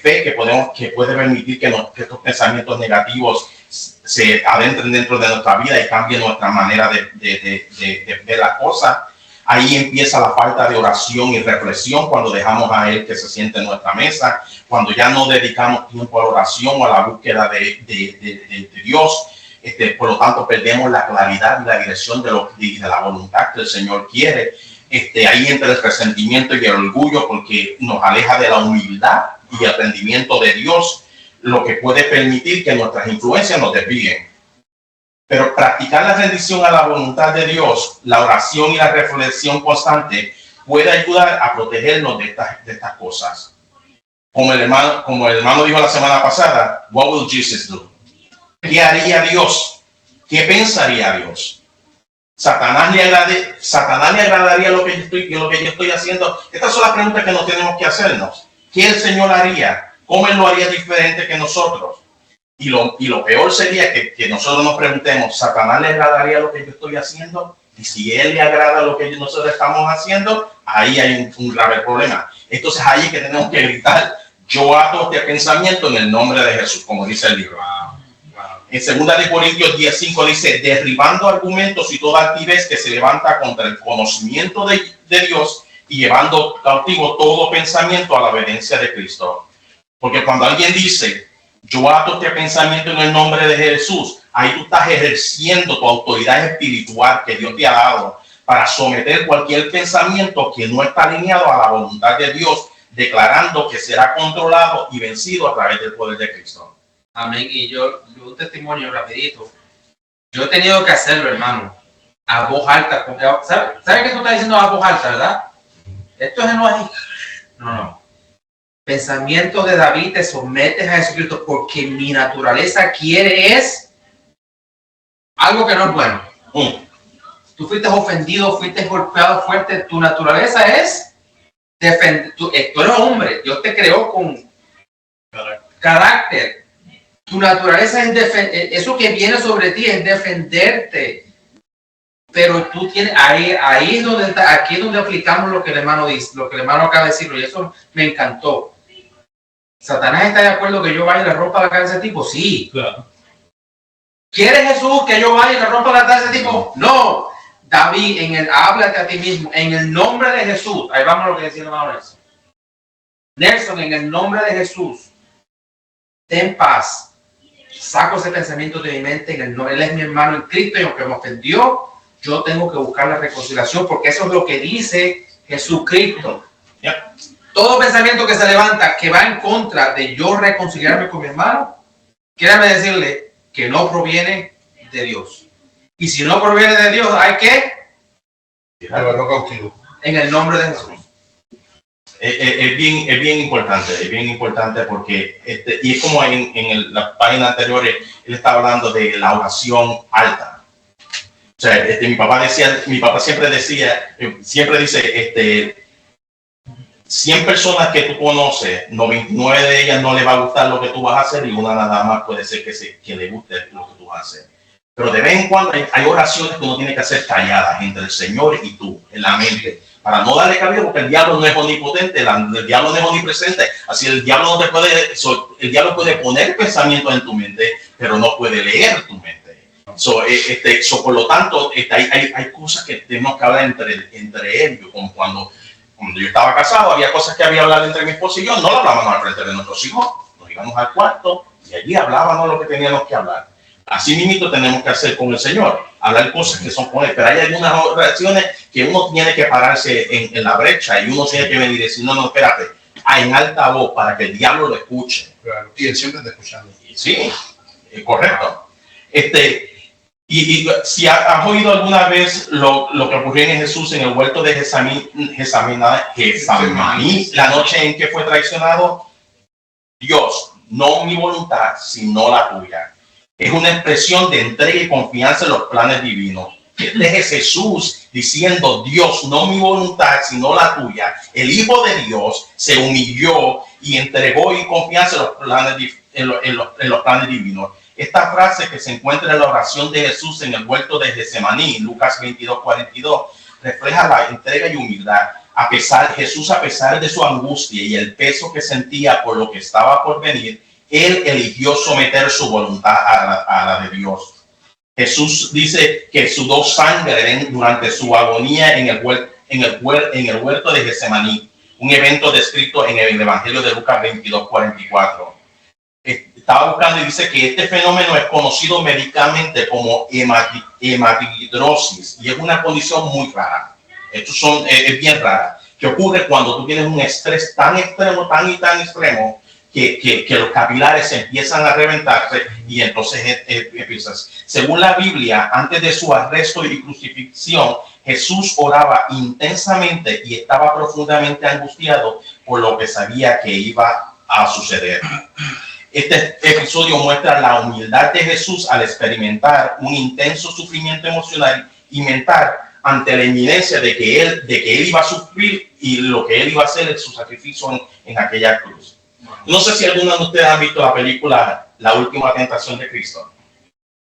fe que puede permitir que estos pensamientos negativos se adentren dentro de nuestra vida y cambien nuestra manera de ver las cosas. Ahí empieza la falta de oración y reflexión cuando dejamos a Él que se siente en nuestra mesa, cuando ya no dedicamos tiempo a la oración o a la búsqueda de Dios. Por lo tanto, perdemos la claridad y la dirección de la voluntad que el Señor quiere. Ahí entra el resentimiento y el orgullo porque nos aleja de la humildad y el rendimiento de Dios, lo que puede permitir que nuestras influencias nos desvíen. Pero practicar la rendición a la voluntad de Dios, la oración y la reflexión constante puede ayudar a protegernos de estas cosas. Como el hermano dijo la semana pasada, what will Jesus do? ¿Qué haría Dios? ¿Qué pensaría Dios? ¿Satanás le agradaría lo que yo estoy haciendo? Estas son las preguntas que nos tenemos que hacernos. ¿Qué el Señor haría? ¿Cómo Él lo haría diferente que nosotros? Y lo peor sería que nosotros nos preguntemos, ¿Satanás le agradaría lo que yo estoy haciendo? Y si Él le agrada lo que nosotros estamos haciendo, ahí hay un grave problema. Entonces ahí es que tenemos que gritar, yo ato este pensamiento en el nombre de Jesús, como dice el libro. En 2 Corintios 10:5 dice, derribando argumentos y toda altivez que se levanta contra el conocimiento de Dios y llevando cautivo todo pensamiento a la obediencia de Cristo. Porque cuando alguien dice, yo ato este pensamiento en el nombre de Jesús, ahí tú estás ejerciendo tu autoridad espiritual que Dios te ha dado para someter cualquier pensamiento que no está alineado a la voluntad de Dios, declarando que será controlado y vencido a través del poder de Cristo. Amén. Y yo un testimonio rapidito. Yo he tenido que hacerlo, hermano, a voz alta. ¿Sabes qué tú estás diciendo a voz alta, verdad? Esto es no es. No. Pensamiento de David, te sometes a Jesucristo porque mi naturaleza quiere es algo que no es bueno. Tú fuiste ofendido, fuiste golpeado fuerte, tu naturaleza es defender. Tú eres hombre, Dios te creó con carácter. Tu naturaleza es defender. Eso que viene sobre ti es defenderte. Pero tú tienes, ahí es donde está, aquí es donde aplicamos lo que el hermano dice, lo que el hermano acaba de decirlo, y eso me encantó. ¿Satanás está de acuerdo que yo vaya y le rompa la cara a ese tipo? Sí. Claro. ¿Quiere Jesús que yo vaya y le rompa la cara a ese tipo? No. David, háblate a ti mismo, en el nombre de Jesús. Ahí vamos a lo que decía el hermano Nelson. Nelson, en el nombre de Jesús, ten paz. Saco ese pensamiento de mi mente, él es mi hermano en Cristo y aunque me ofendió, yo tengo que buscar la reconciliación porque eso es lo que dice Jesucristo. Yeah. Todo pensamiento que se levanta que va en contra de yo reconciliarme con mi hermano, quiérame decirle que no proviene de Dios. Y si no proviene de Dios, hay que llevarlo cautivo. En el nombre de Jesús. Es bien importante porque, y es como en las páginas anteriores, él estaba hablando de la oración alta. O sea, mi papá siempre dice, 100 personas que tú conoces, 99 de ellas no le va a gustar lo que tú vas a hacer y una nada más puede ser que le guste lo que tú vas a hacer. Pero de vez en cuando hay oraciones que uno tiene que hacer calladas entre el Señor y tú, en la mente, para no darle cabida, porque el diablo no es omnipotente, el diablo no es omnipresente, así el diablo puede poner pensamientos en tu mente, pero no puede leer tu mente. Por lo tanto, hay cosas que tenemos que hablar entre ellos, como cuando yo estaba casado, había cosas que había hablado entre mi esposo y yo, no lo hablábamos al frente de nuestros hijos, nos íbamos al cuarto y allí hablábamos lo que teníamos que hablar. Así mismo tenemos que hacer con el Señor, hablar cosas que son con Él, pero hay algunas oraciones que uno tiene que pararse en la brecha y uno tiene que venir y decir, no, espérate, en alta voz para que el diablo lo escuche. Claro. Y Él siempre está escuchando. Sí, correcto. Y si has oído alguna vez lo que ocurrió en Jesús en el huerto de Getsemaní, la noche en que fue traicionado, Dios, no mi voluntad, sino la tuya. Es una expresión de entrega y confianza en los planes divinos. Es Jesús diciendo, Dios, no mi voluntad, sino la tuya. El Hijo de Dios se humilló y entregó y confianza en los planes divinos. Esta frase que se encuentra en la oración de Jesús en el huerto de Getsemaní, Lucas 22:42, refleja la entrega y humildad. Jesús, a pesar de su angustia y el peso que sentía por lo que estaba por venir, él eligió someter su voluntad a la de Dios. Jesús dice que sudó sangre durante su agonía en el huerto de Getsemaní, un evento descrito en el Evangelio de Lucas 22:44. Estaba buscando y dice que este fenómeno es conocido médicamente como hematidrosis y es una condición muy rara. Es bien rara, que ocurre cuando tú tienes un estrés tan extremo, tan extremo, que los capilares empiezan a reventarse y entonces empiezas. Según la Biblia, antes de su arresto y crucifixión, Jesús oraba intensamente y estaba profundamente angustiado por lo que sabía que iba a suceder. Este episodio muestra la humildad de Jesús al experimentar un intenso sufrimiento emocional y mental ante la inminencia de que él iba a sufrir y lo que él iba a hacer en su sacrificio en aquella cruz. No sé si alguno de ustedes han visto la película La Última Tentación de Cristo.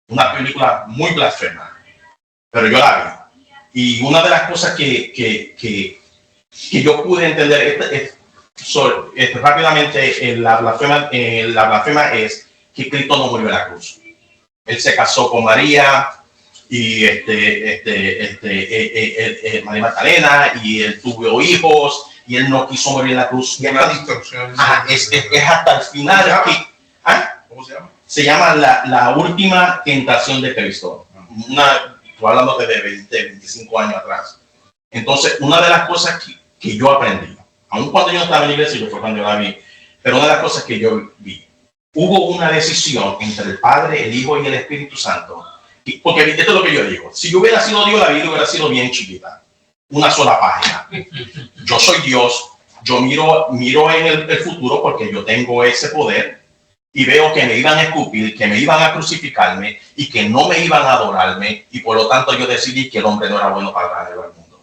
Una película muy blasfema, pero yo la vi. Y una de las cosas que yo pude entender rápidamente la blasfema es que Cristo no murió en la cruz. Él se casó con María y María Magdalena y él tuvo hijos y él no quiso morir en la cruz. Una distorsión. Es hasta el final. ¿Cómo se llama? Se llama la Última Tentación de Cristo. Estoy hablando de 25 años atrás. Entonces, una de las cosas que yo aprendí, aun cuando yo no estaba en la iglesia, yo fue cuando yo la vi, pero una de las cosas que yo vi, hubo una decisión entre el Padre, el Hijo y el Espíritu Santo. Porque esto es lo que yo digo. Si yo hubiera sido Dios, la vida hubiera sido bien chiquita. una sola página. Yo soy Dios, yo miro en el futuro porque yo tengo ese poder y veo que me iban a escupir, que me iban a crucificarme y que no me iban a adorarme, y por lo tanto yo decidí que el hombre no era bueno para traerlo al mundo.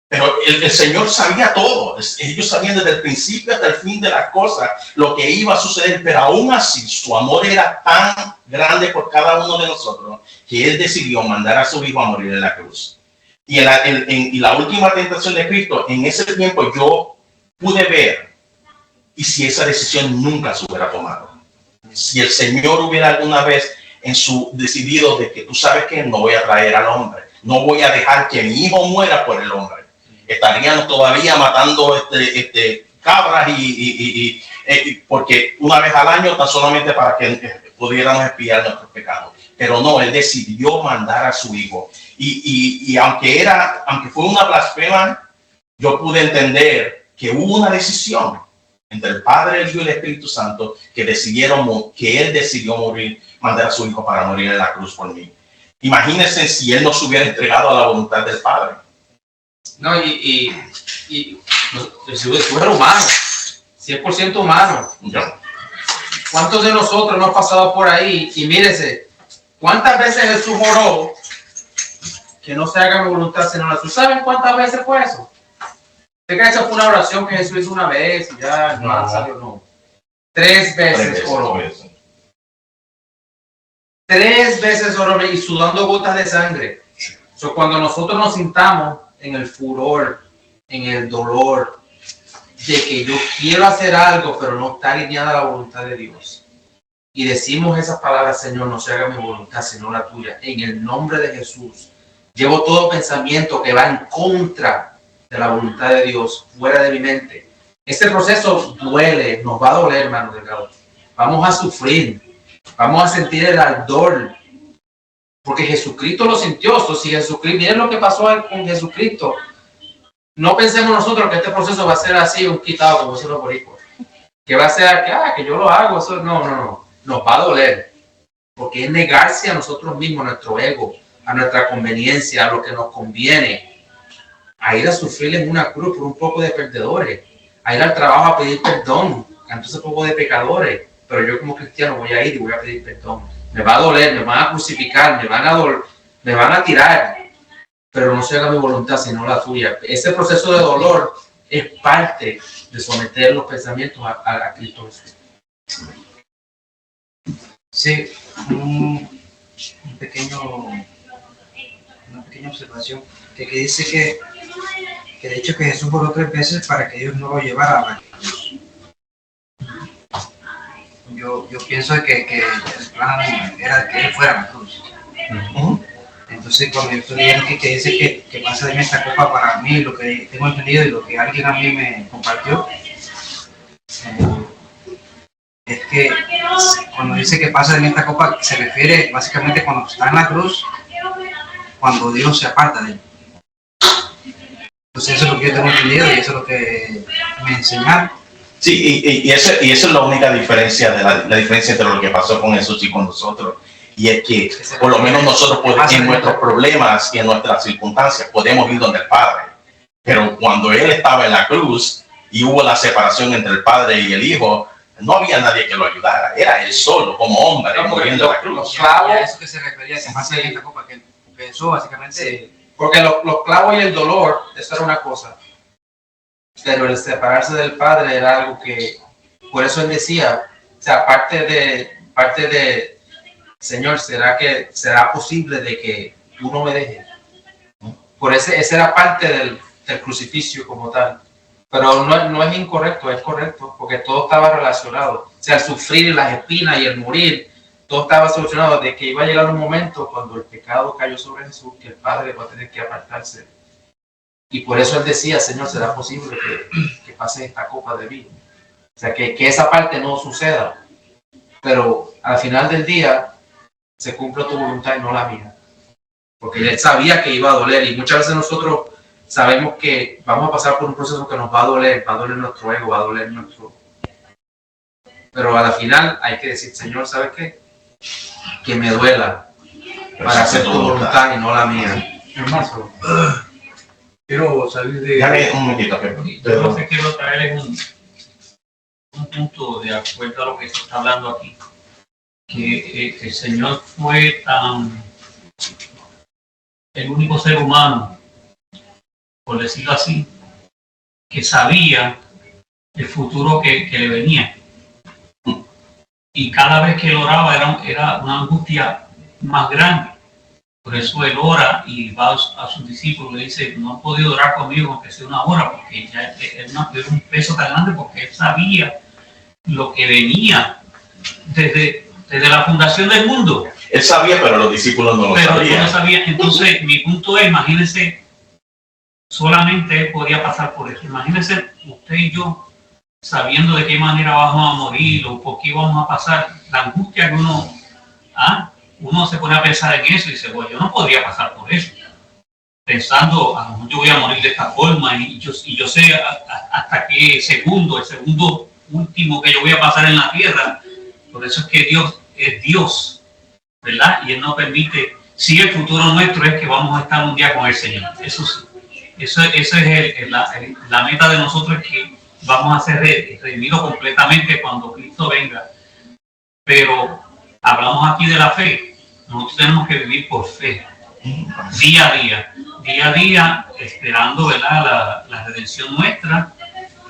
Pero el Señor sabía todo. Ellos sabían desde el principio hasta el fin de las cosas lo que iba a suceder, pero aún así su amor era tan grande por cada uno de nosotros que Él decidió mandar a su Hijo a morir en la cruz. Y la última tentación de Cristo, en ese tiempo yo pude ver, y si esa decisión nunca se hubiera tomado. Si el Señor hubiera alguna vez decidido de que tú sabes que no voy a traer al hombre, no voy a dejar que mi hijo muera por el hombre, estarían todavía matando cabras y porque una vez al año tan solamente para que pudiéramos expiar nuestros pecados. Pero no, Él decidió mandar a su hijo. Y aunque fue una blasfema, yo pude entender que hubo una decisión entre el Padre, el Hijo y el Espíritu Santo que Él decidió morir, mandar a su hijo para morir en la cruz por mí. Imagínense si Él no se hubiera entregado a la voluntad del Padre. No, y Jesús era humano, 100% humano. ¿Cuántos de nosotros hemos pasado por ahí? Y mírese, ¿cuántas veces Jesús oró que no se haga mi voluntad sino la suya? ¿Saben cuántas veces fue eso? ¿Usted cree que esa fue una oración que Jesús hizo una vez y ya no salió? No. 3 veces oró. 3 veces oró y sudando gotas de sangre. So, cuando nosotros nos sintamos en el furor, en el dolor de que yo quiero hacer algo pero no está alineada a la voluntad de Dios, y decimos esas palabras: Señor, no se haga mi voluntad sino la tuya, en el nombre de Jesús, llevo todo pensamiento que va en contra de la voluntad de Dios fuera de mi mente. Este proceso duele, nos va a doler, hermano delgado. Vamos a sufrir, vamos a sentir el ardor, porque Jesucristo lo sintió. Si Jesucristo, miren lo que pasó con Jesucristo. No pensemos nosotros que este proceso va a ser así, un quitado como dicen los boricuas, que va a ser que yo lo hago. Eso no, nos va a doler, porque es negarse a nosotros mismos, a nuestro ego, a nuestra conveniencia, a lo que nos conviene, a ir a sufrir en una cruz por un poco de perdedores, a ir al trabajo a pedir perdón ante ese poco de pecadores. Pero yo como cristiano voy a ir y voy a pedir perdón. Me va a doler, me van a crucificar, me van a tirar, pero no se haga mi voluntad sino la tuya. Ese proceso de dolor es parte de someter los pensamientos a Cristo Jesús. Sí, una pequeña observación que dice que de hecho que Jesús oró 3 veces para que Dios no lo llevara a la cruz. Yo pienso que el plan era que Él fuera a la cruz. Entonces, cuando yo estoy leyendo aquí que dice que pasa de mí esta copa, para mí, lo que tengo entendido y lo que alguien a mí me compartió, es que cuando dice que pasa de mí esta copa, se refiere básicamente cuando está en la cruz, cuando Dios se aparta de él. Entonces, eso es lo que yo tengo entendido y eso es lo que me enseñaron. Sí, y esa es la única diferencia, la diferencia entre lo que pasó con Jesús y con nosotros. Y es que por lo menos nosotros en nuestros problemas y en nuestras circunstancias podemos ir donde el Padre. Pero cuando Él estaba en la cruz y hubo la separación entre el Padre y el Hijo, no había nadie que lo ayudara. Era Él solo, como hombre, muriendo en la cruz. Los clavos, a eso que se refería, que pasa en esta copa, que eso básicamente... Sí, porque los clavos y el dolor, eso era una cosa. Pero el separarse del Padre era algo que, por eso Él decía, o sea, parte de Señor, ¿será posible de que tú no me dejes? Por esa era parte del crucifijo como tal. Pero no es incorrecto, es correcto, porque todo estaba relacionado. O sea, el sufrir, las espinas y el morir, todo estaba solucionado, de que iba a llegar un momento cuando el pecado cayó sobre Jesús, que el Padre va a tener que apartarse. Y por eso Él decía: Señor, ¿será posible que pase esta copa de vino? O sea, que esa parte no suceda. Pero al final del día, se cumple tu voluntad y no la mía. Porque Él sabía que iba a doler, y muchas veces nosotros sabemos que vamos a pasar por un proceso que nos va a doler nuestro ego, va a doler nuestro... Pero a la final hay que decir: Señor, ¿sabes qué? Que me duela para hacer tu voluntad y no la mía. Hermano. quiero salir de... Dame un momentito. Yo lo que quiero traer es un punto de acuerdo a lo que se está hablando aquí. Que el Señor fue el único ser humano, por decirlo así, que sabía el futuro que le venía. Y cada vez que él oraba era una angustia más grande. Por eso él ora y va a sus discípulos y le dice, no han podido orar conmigo aunque sea una hora, porque ya era un peso tan grande, porque él sabía lo que venía desde la fundación del mundo. Él sabía, pero los discípulos no lo sabían. Entonces, mi punto es, imagínense, solamente él podía pasar por eso. Imagínense usted y yo, sabiendo de qué manera vamos a morir o por qué vamos a pasar, la angustia que uno se pone a pensar en eso y dice, bueno, yo no podría pasar por eso. Pensando, a lo mejor yo voy a morir de esta forma y yo sé hasta qué segundo, el segundo último que yo voy a pasar en la tierra. Por eso es que Dios es Dios, ¿verdad? Y Él nos permite, si el futuro nuestro es que vamos a estar un día con el Señor. Eso sí. Eso es la meta de nosotros, es que vamos a ser redimidos completamente cuando Cristo venga. Pero hablamos aquí de la fe. Nosotros tenemos que vivir por fe, día a día, esperando, ¿verdad?, la redención nuestra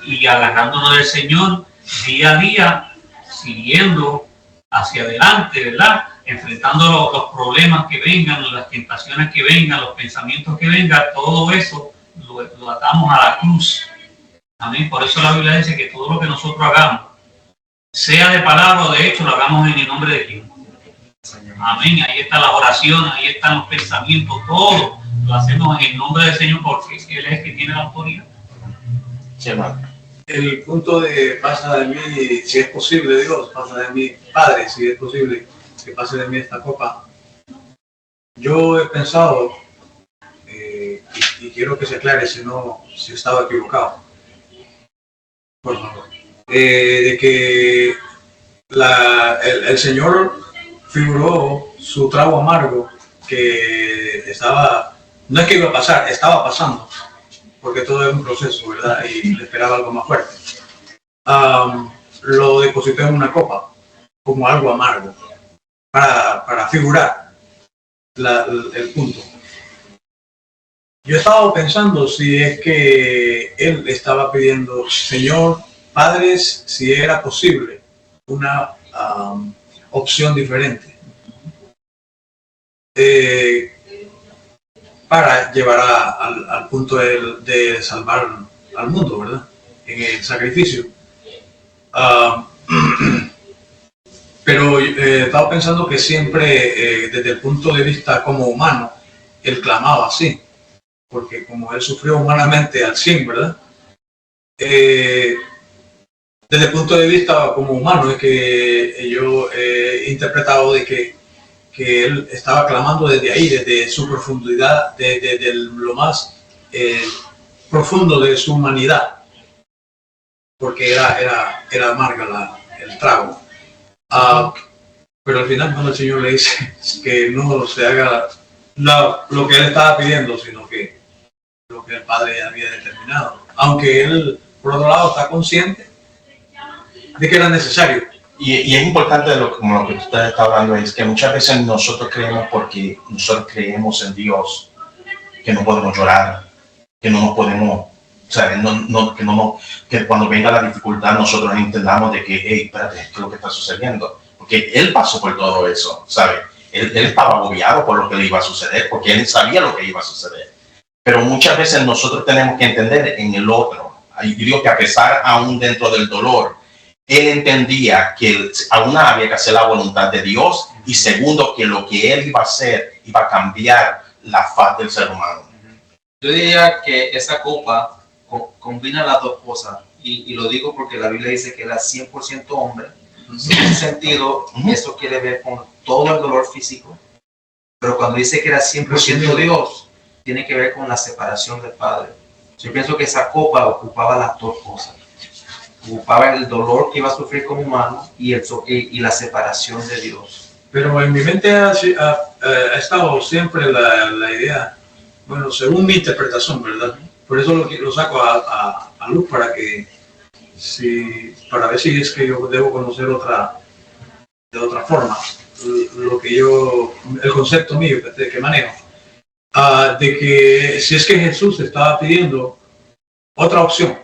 y agarrándonos del Señor, día a día, siguiendo hacia adelante, ¿verdad?, enfrentando los problemas que vengan, las tentaciones que vengan, los pensamientos que vengan, todo eso lo atamos a la cruz. Amén. Por eso la Biblia dice que todo lo que nosotros hagamos, sea de palabra o de hecho, lo hagamos en el nombre de quién. Amén. Ahí está la oración, ahí están los pensamientos, todo lo hacemos en el nombre del Señor, porque Él es el que tiene la autoridad. Sí, hermano. El punto de pasa de mí, si es posible, Dios, pasa de mí, Padre, si es posible que pase de mí esta copa. Yo he pensado, y quiero que se aclare si estaba equivocado, por favor, de que el Señor figuró su trago amargo que no es que iba a pasar, estaba pasando, porque todo es un proceso, ¿verdad? Y le esperaba algo más fuerte. Lo deposité en una copa, como algo amargo, para figurar el punto. Yo estaba pensando si es que él estaba pidiendo, Señor, padres, si era posible una opción diferente para llevar al punto de salvar al mundo, ¿verdad? En el sacrificio. Pero estaba pensando que siempre, desde el punto de vista como humano, él clamaba así, porque como él sufrió humanamente al 100, ¿verdad? Desde el punto de vista como humano es que yo he interpretado de que él estaba clamando desde ahí, desde su profundidad, desde lo más profundo de su humanidad, porque era amarga el trago. Pero al final cuando el Señor le dice que no se haga lo que él estaba pidiendo, sino que lo que el Padre había determinado, aunque él por otro lado está consciente de que era necesario. Y es importante, como lo que usted está hablando, es que muchas veces nosotros creemos, porque nosotros creemos en Dios, que no podemos llorar, que no nos podemos, o sea, que cuando venga la dificultad nosotros entendamos de que, hey, espérate, ¿qué es lo que está sucediendo? Porque Él pasó por todo eso, ¿sabe? Él estaba agobiado por lo que le iba a suceder, porque Él sabía lo que iba a suceder. Pero muchas veces nosotros tenemos que entender en el otro. Yo digo que a pesar aún dentro del dolor, él entendía que aún había que hacer la voluntad de Dios, y segundo, que lo que él iba a hacer iba a cambiar la faz del ser humano. Yo diría que esa copa combina las dos cosas, y lo digo porque la Biblia dice que era 100% hombre. En ese sentido, eso quiere ver con todo el dolor físico, pero cuando dice que era 100% Dios, tiene que ver con la separación del Padre. Yo pienso que esa copa ocupaba las dos cosas. Ocupaba el dolor que iba a sufrir como humano y la separación de Dios. Pero en mi mente ha estado siempre la idea, bueno, según mi interpretación, ¿verdad? Por eso lo saco a luz para ver si es que yo debo conocer de otra forma el concepto mío que manejo, de que si es que Jesús estaba pidiendo otra opción,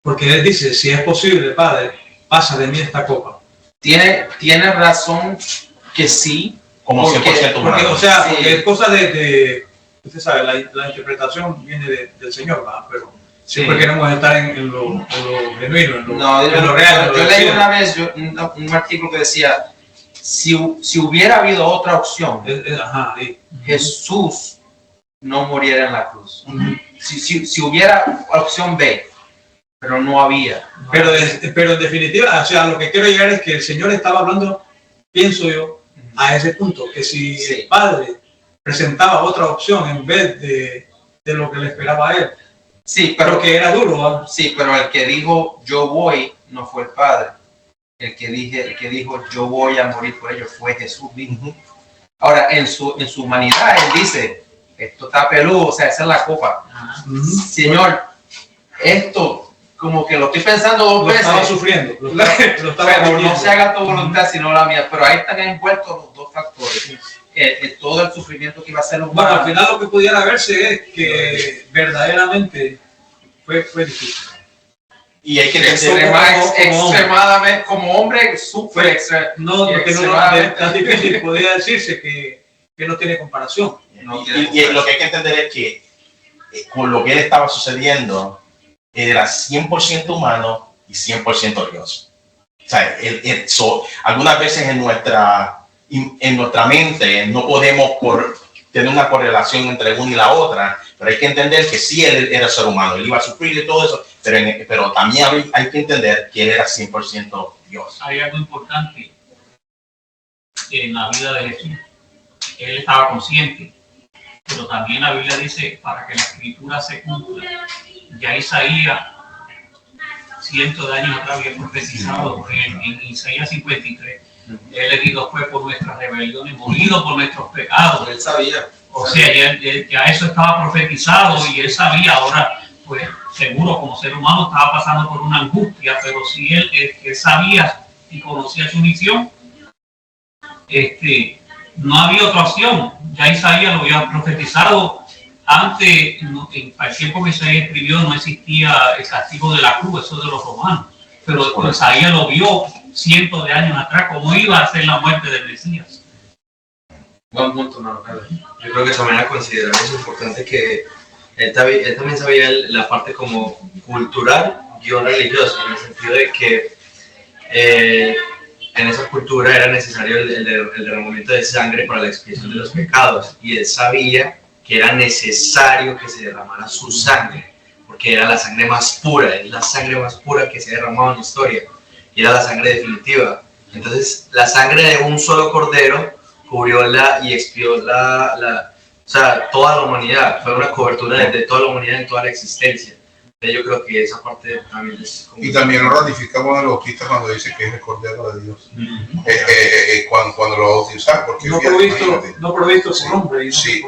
porque él dice, si es posible, Padre, pasa de mí esta copa. Tiene razón que sí, como 100% humano. Porque es cosa de usted sabe, la interpretación viene del Señor, ¿verdad? Pero siempre queremos estar en lo genuino, en lo real. Yo leí una vez un artículo que decía, si hubiera habido otra opción, Jesús no muriera en la cruz. Si hubiera opción B, pero no había. Pero en definitiva, o sea, lo que quiero llegar es que el Señor estaba hablando, pienso yo, a ese punto, que si el Padre presentaba otra opción en vez de lo que le esperaba a él. Sí, pero que era duro. Sí, pero el que dijo yo voy no fue el Padre. El que dijo yo voy a morir por ellos fue Jesús mismo. Ahora, en su humanidad, él dice, esto está peludo, o sea, esa es la copa. Señor, esto como que lo estoy pensando dos veces. Estaba sufriendo. Pero no se haga tu voluntad sino la mía. Pero ahí están envueltos los dos factores. Todo el sufrimiento que iba a ser humano. Bueno, al final lo que pudiera verse es que verdaderamente fue difícil. Y hay que extremadamente, como hombre, súper no tan difícil. Podría decirse que no tiene comparación. Y lo que hay que entender es que con lo que él estaba sucediendo, él era 100% humano y 100% Dios. O sea, algunas veces en nuestra mente no podemos tener una correlación entre una y la otra, pero hay que entender que sí él era ser humano, él iba a sufrir y todo eso, pero también hay que entender que él era 100% Dios. Hay algo importante en la vida de Jesús. Él estaba consciente, pero también la Biblia dice, para que la escritura se cumpla, ya Isaías, cientos de años atrás, había profetizado en Isaías 53. Él herido fue por nuestras rebeliones, morido por nuestros pecados. Él sabía. O sea, ya eso estaba profetizado y él sabía. Ahora, pues seguro como ser humano estaba pasando por una angustia, pero si él sabía y conocía su misión, no había otra opción. Ya Isaías lo había profetizado. Antes, al tiempo que Isaías escribió, no existía el castigo de la cruz, eso de los romanos. Pero Isaías lo vio cientos de años atrás, cómo iba a ser la muerte del Mesías. Buen punto, no. Yo creo que también a considerar es importante que él también sabía la parte como cultural y religiosa, en el sentido de que en esa cultura era necesario el derramamiento de sangre para la expiación de los pecados, y él sabía que era necesario que se derramara su sangre, porque era la sangre más pura, es la sangre más pura que se ha derramado en la historia, y era la sangre definitiva. Entonces, la sangre de un solo cordero cubrió y expió toda la humanidad, fue una cobertura de toda la humanidad en toda la existencia. Yo creo que esa parte también es... Y también lo ratificamos en el Bautista cuando dice que es el Cordero de Dios. Cuando lo bautizan, porque no provisto su nombre. Sí,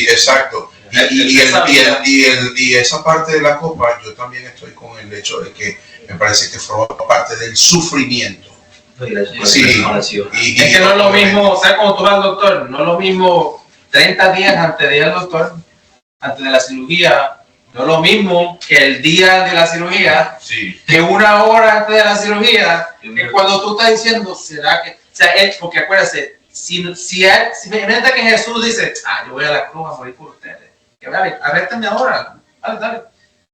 exacto. Y esa parte de la copa, yo también estoy con el hecho de que me parece que forma parte del sufrimiento. Sí, es que no es lo mismo, o sea, cuando tú vas al doctor, no es lo mismo 30 días antes de ir al doctor, antes de la cirugía. No es lo mismo que el día de la cirugía, que una hora antes de la cirugía, que cuando tú estás diciendo, ¿será que? O sea, porque acuérdate, si imagínate que Jesús dice, yo voy a la cruz a morir por ustedes, arréstenme ahora, dale.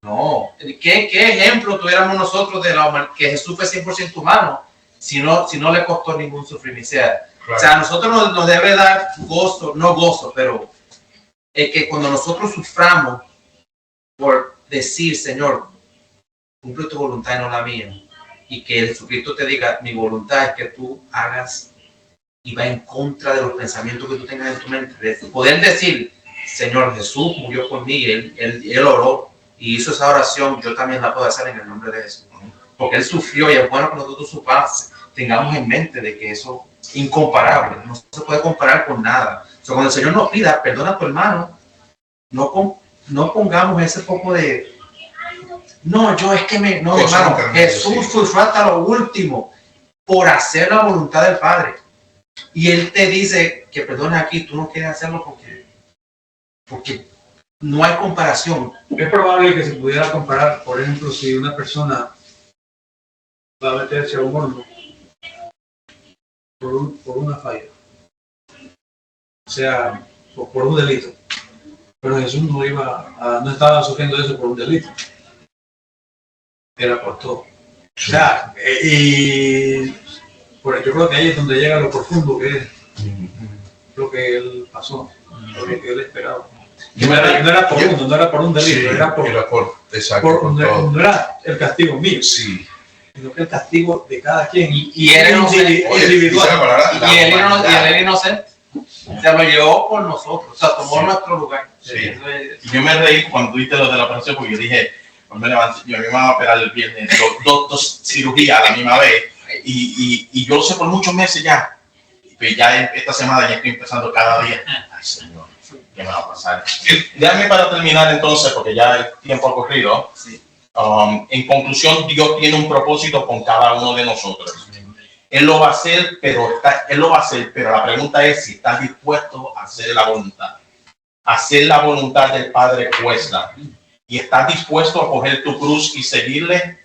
No, ¿qué ejemplo tuviéramos nosotros de la humanidad, que Jesús fue 100% humano, si no le costó ningún sufrimiento? Claro. O sea, a nosotros nos debe dar gozo, pero es que cuando nosotros suframos, por decir, Señor, cumple tu voluntad y no la mía, y que el Jesucristo te diga, mi voluntad es que tú hagas y va en contra de los pensamientos que tú tengas en tu mente, de poder decir, Señor, Jesús murió por mí, él oró y hizo esa oración, yo también la puedo hacer en el nombre de Jesús, porque él sufrió, y es bueno que nosotros tengamos en mente de que eso es incomparable, no se puede comparar con nada. O sea, cuando el Señor nos pida, perdona a tu hermano, no no pongamos ese poco de, no, yo es que no, Cosas hermano, intermedias, Jesús sí. sufrió hasta lo último por hacer la voluntad del Padre. Y Él te dice que perdones aquí, tú no quieres hacerlo porque no hay comparación. Es probable que se pudiera comparar, por ejemplo, si una persona va a meterse a un horno por una falla, o sea, por un delito. Pero Jesús no estaba sufriendo eso por un delito. Era por todo. O sea, yo creo que ahí es donde llega lo profundo que es lo que él pasó, lo que él esperaba. No era por un delito, Sí, era por exacto, por todo. no era el castigo mío, Sí. sino que el castigo de cada quien. Y él era individual. Y él era inocente. Se lo llevó por nosotros, o sea, tomó nuestro lugar. Sí. Y yo me reí cuando tuviste lo de la operación porque yo dije, me levanté, yo me iba a operar el viernes, dos cirugías a la misma vez. Y yo lo sé por muchos meses ya. Pues ya esta semana ya estoy empezando cada día. Ay, Señor, ¿qué me va a pasar? Déjame para terminar entonces, porque ya el tiempo ha corrido. Sí. En conclusión, Dios tiene un propósito con cada uno de nosotros. Él lo va a hacer, pero la pregunta es si estás dispuesto a hacer la voluntad. Hacer la voluntad del Padre cuesta. Y estás dispuesto a coger tu cruz y seguirle,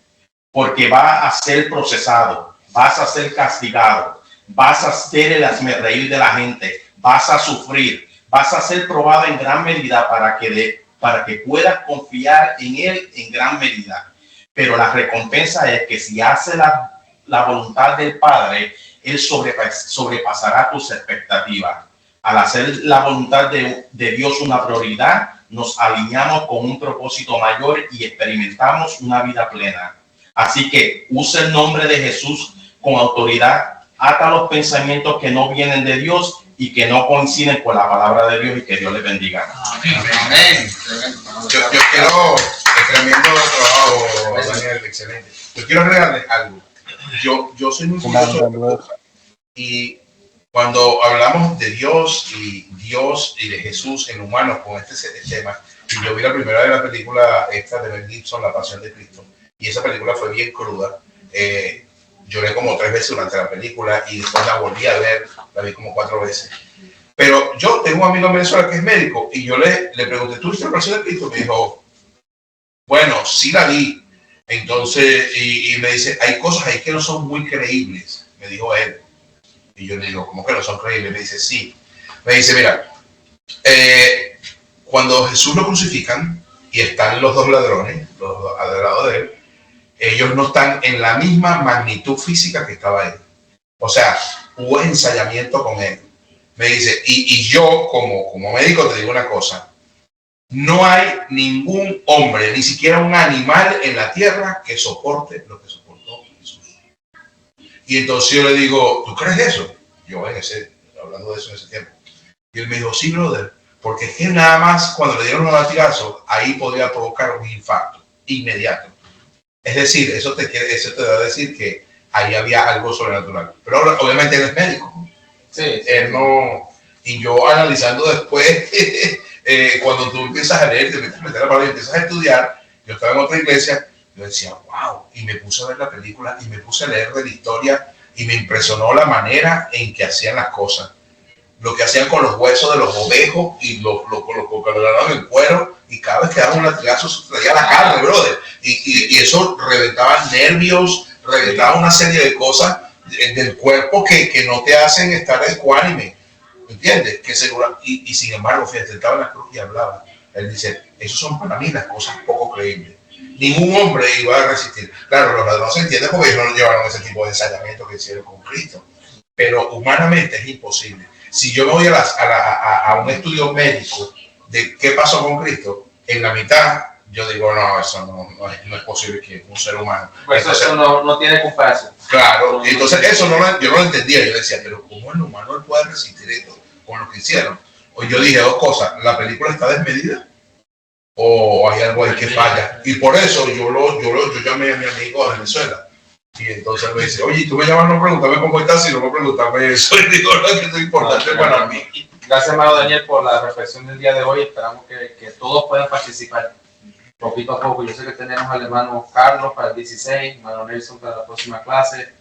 porque va a ser procesado, vas a ser castigado, vas a hacer el hazmerreír de la gente, vas a sufrir, vas a ser probado en gran medida para que puedas confiar en Él en gran medida. Pero la recompensa es que si haces la voluntad del Padre, Él sobrepasará tus expectativas. Al hacer la voluntad de Dios una prioridad, nos alineamos con un propósito mayor y experimentamos una vida plena. Así que usa el nombre de Jesús con autoridad, ata los pensamientos que no vienen de Dios y que no coinciden con la palabra de Dios, y que Dios les bendiga. Amén. Yo quiero, tremendo trabajo, Daniel, excelente. Yo quiero agregarle algo. Yo soy muy curioso de cosas. Y cuando hablamos de Dios y de Jesús en humano con este tema, y yo vi la primera de la película esta de Mel Gibson, La Pasión de Cristo, y esa película fue bien cruda. Lloré como 3 veces durante la película y después la volví a ver, la vi como 4 veces. Pero yo tengo un amigo en Venezuela que es médico y yo le pregunté, ¿tú viste La Pasión de Cristo? Me dijo, bueno, sí la vi. Entonces, y me dice, hay cosas ahí que no son muy creíbles, me dijo él. Y yo le digo, ¿cómo que no son creíbles? Me dice, sí. Me dice, mira, cuando Jesús lo crucifican y están los 2 ladrones, al lado de él, ellos no están en la misma magnitud física que estaba él. O sea, hubo ensayamiento con él. Me dice, y yo como médico te digo una cosa, no hay ningún hombre, ni siquiera un animal en la tierra que soporte lo que soportó Jesús. Y entonces yo le digo, ¿tú crees eso? Yo hablando de eso en ese tiempo. Y él me dijo, sí, brother, porque es que nada más cuando le dieron los latigazos, ahí podía provocar un infarto inmediato. Es decir, eso te da a decir que ahí había algo sobrenatural. Pero obviamente él es médico. Sí. Él no. Y yo analizando después, cuando tú empiezas a leer, te metes la palabra y empiezas a estudiar, yo estaba en otra iglesia, yo decía, wow, y me puse a ver la película y me puse a leer de la historia y me impresionó la manera en que hacían las cosas. Lo que hacían con los huesos de los ovejos y lo colocaban en cuero, y cada vez que daban un latigazo se traía la carne, brother. Y eso reventaba nervios, reventaba una serie de cosas del cuerpo que no te hacen estar ecuánime. ¿Entiendes? Y sin embargo, fíjate, estaba en la cruz y hablaba. Él dice, esos son para mí las cosas poco creíbles. Ningún hombre iba a resistir. Claro, los ladrones se entienden porque ellos no llevaron ese tipo de ensayamiento que hicieron con Cristo. Pero humanamente es imposible. Si yo me voy a un estudio médico de qué pasó con Cristo, en la mitad yo digo, no, eso no es posible que un ser humano. Pues entonces, eso no tiene comparación. Claro, entonces eso yo no lo entendía. Yo decía, pero ¿cómo el humano puede resistir esto con lo que hicieron? O yo dije 2 cosas, ¿la película está desmedida? ¿O hay algo ahí que falla? Y por eso yo llamé a mi amigo de Venezuela. Y entonces me dice, oye, tú me llamas no preguntarme cómo estás, sino no preguntarme eso. Y digo, no, que es importante para mí. Gracias, hermano Daniel, por la reflexión del día de hoy. Esperamos que todos puedan participar poquito a poco. Yo sé que tenemos al hermano Carlos para el 16, hermano Nelson para la próxima clase,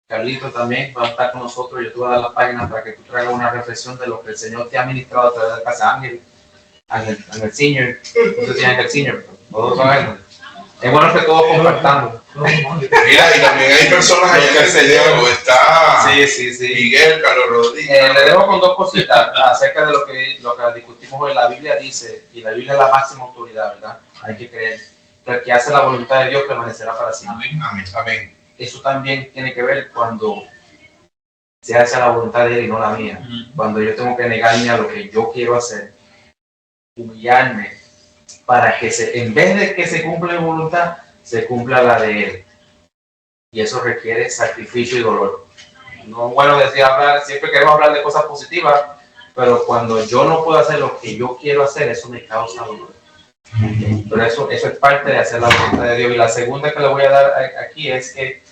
Carlito también va a estar con nosotros. Yo te voy a dar la página para que tú traigas una reflexión de lo que el Señor te ha ministrado a través de Casa Ángel, Ángel Senior. No sé si Ángel Senior, pero todos saben. Es bueno que todos compartamos. Mira, y también hay personas ahí que se llevan, está Miguel, Carlos Rodríguez. Le dejo con dos cositas acerca de lo que discutimos hoy. La Biblia dice, y la Biblia es la máxima autoridad, ¿verdad? Hay que creer que el que hace la voluntad de Dios permanecerá para siempre. Amén. Amén. Eso también tiene que ver cuando se hace la voluntad de Él y no la mía. Cuando yo tengo que negarme a lo que yo quiero hacer, humillarme, para que en vez de que se cumpla mi voluntad, se cumpla la de Él. Y eso requiere sacrificio y dolor. No es bueno siempre queremos hablar de cosas positivas, pero cuando yo no puedo hacer lo que yo quiero hacer, eso me causa dolor. Pero eso es parte de hacer la voluntad de Dios. Y la segunda que le voy a dar aquí es que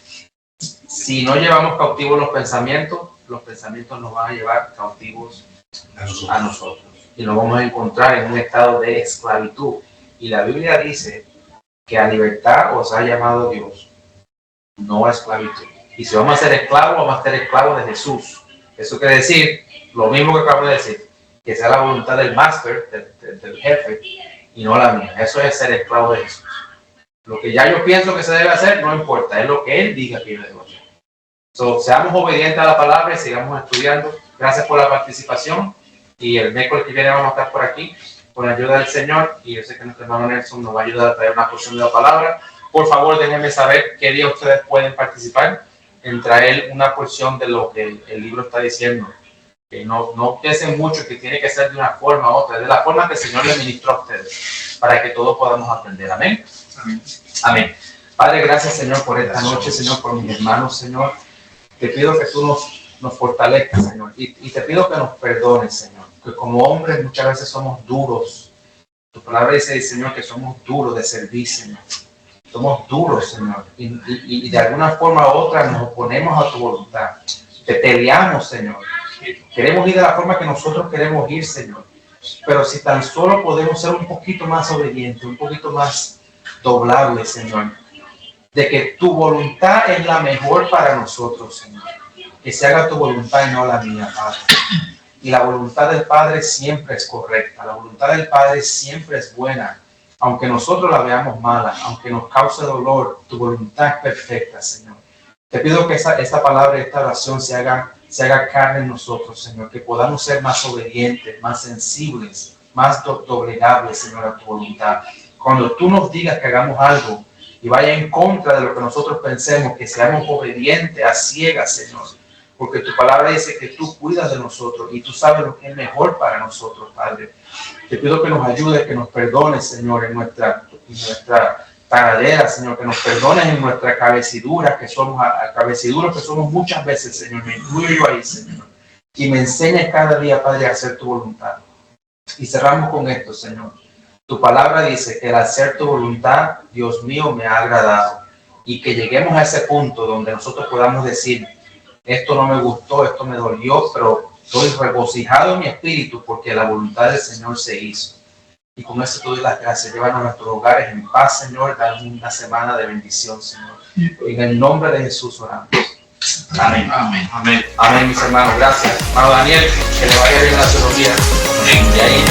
si no llevamos cautivos los pensamientos nos van a llevar cautivos a nosotros. Y nos vamos a encontrar en un estado de esclavitud. Y la Biblia dice que a libertad os ha llamado Dios, no a esclavitud. Y si vamos a ser esclavos, vamos a ser esclavos de Jesús. Eso quiere decir lo mismo que acabo de decir, que sea la voluntad del máster, del jefe, y no la mía. Eso es ser esclavo de Jesús. Lo que ya yo pienso que se debe hacer, no importa, es lo que Él diga que yo debo hacer. Seamos obedientes a la palabra y sigamos estudiando. Gracias por la participación. Y el miércoles que viene vamos a estar por aquí con la ayuda del Señor. Y yo sé que nuestro hermano Nelson nos va a ayudar a traer una porción de la palabra. Por favor, déjenme saber qué día ustedes pueden participar en traer una porción de lo que el libro está diciendo. Que no piensen mucho que tiene que ser de una forma u otra, es de la forma que el Señor le ministró a ustedes, para que todos podamos aprender. Amén. Amén. Amén. Padre, gracias, Señor, por esta noche, Señor, por mis hermanos, Señor. Te pido que tú nos fortalezcas, Señor, y te pido que nos perdones, Señor, que como hombres muchas veces somos duros. Tu palabra dice, Señor, que somos duros de servir, Señor. Somos duros, Señor, y de alguna forma u otra nos oponemos a tu voluntad. Te peleamos, Señor. Queremos ir de la forma que nosotros queremos ir, Señor. Pero si tan solo podemos ser un poquito más obedientes, un poquito más doblables, Señor, de que tu voluntad es la mejor para nosotros, Señor. Que se haga tu voluntad y no la mía, Padre. Y la voluntad del Padre siempre es correcta. La voluntad del Padre siempre es buena. Aunque nosotros la veamos mala, aunque nos cause dolor, tu voluntad es perfecta, Señor. Te pido que esta palabra, esta oración se haga carne en nosotros, Señor. Que podamos ser más obedientes, más sensibles, más doblegables, Señor, a tu voluntad. Cuando tú nos digas que hagamos algo y vaya en contra de lo que nosotros pensemos, que seamos obedientes a ciegas, Señor. Porque tu palabra dice que tú cuidas de nosotros y tú sabes lo que es mejor para nosotros, Padre. Te pido que nos ayudes, que nos perdones, Señor, en nuestra taradera, Señor, que nos perdones en nuestra cabeciduras que somos muchas veces, Señor. Me incluyo yo ahí, Señor. Y me enseñes cada día, Padre, a hacer tu voluntad. Y cerramos con esto, Señor. Tu palabra dice que el hacer tu voluntad, Dios mío, me ha agradado. Y que lleguemos a ese punto donde nosotros podamos decir, esto no me gustó, esto me dolió, pero estoy regocijado en mi espíritu porque la voluntad del Señor se hizo. Y con eso te doy las gracias. Llévanos a nuestros hogares en paz, Señor. Danos una semana de bendición, Señor. En el nombre de Jesús oramos. Amén. Amén. Amén. Amén, mis hermanos. Gracias. Hermano Daniel, que le vaya bien la cirugía. Y ahí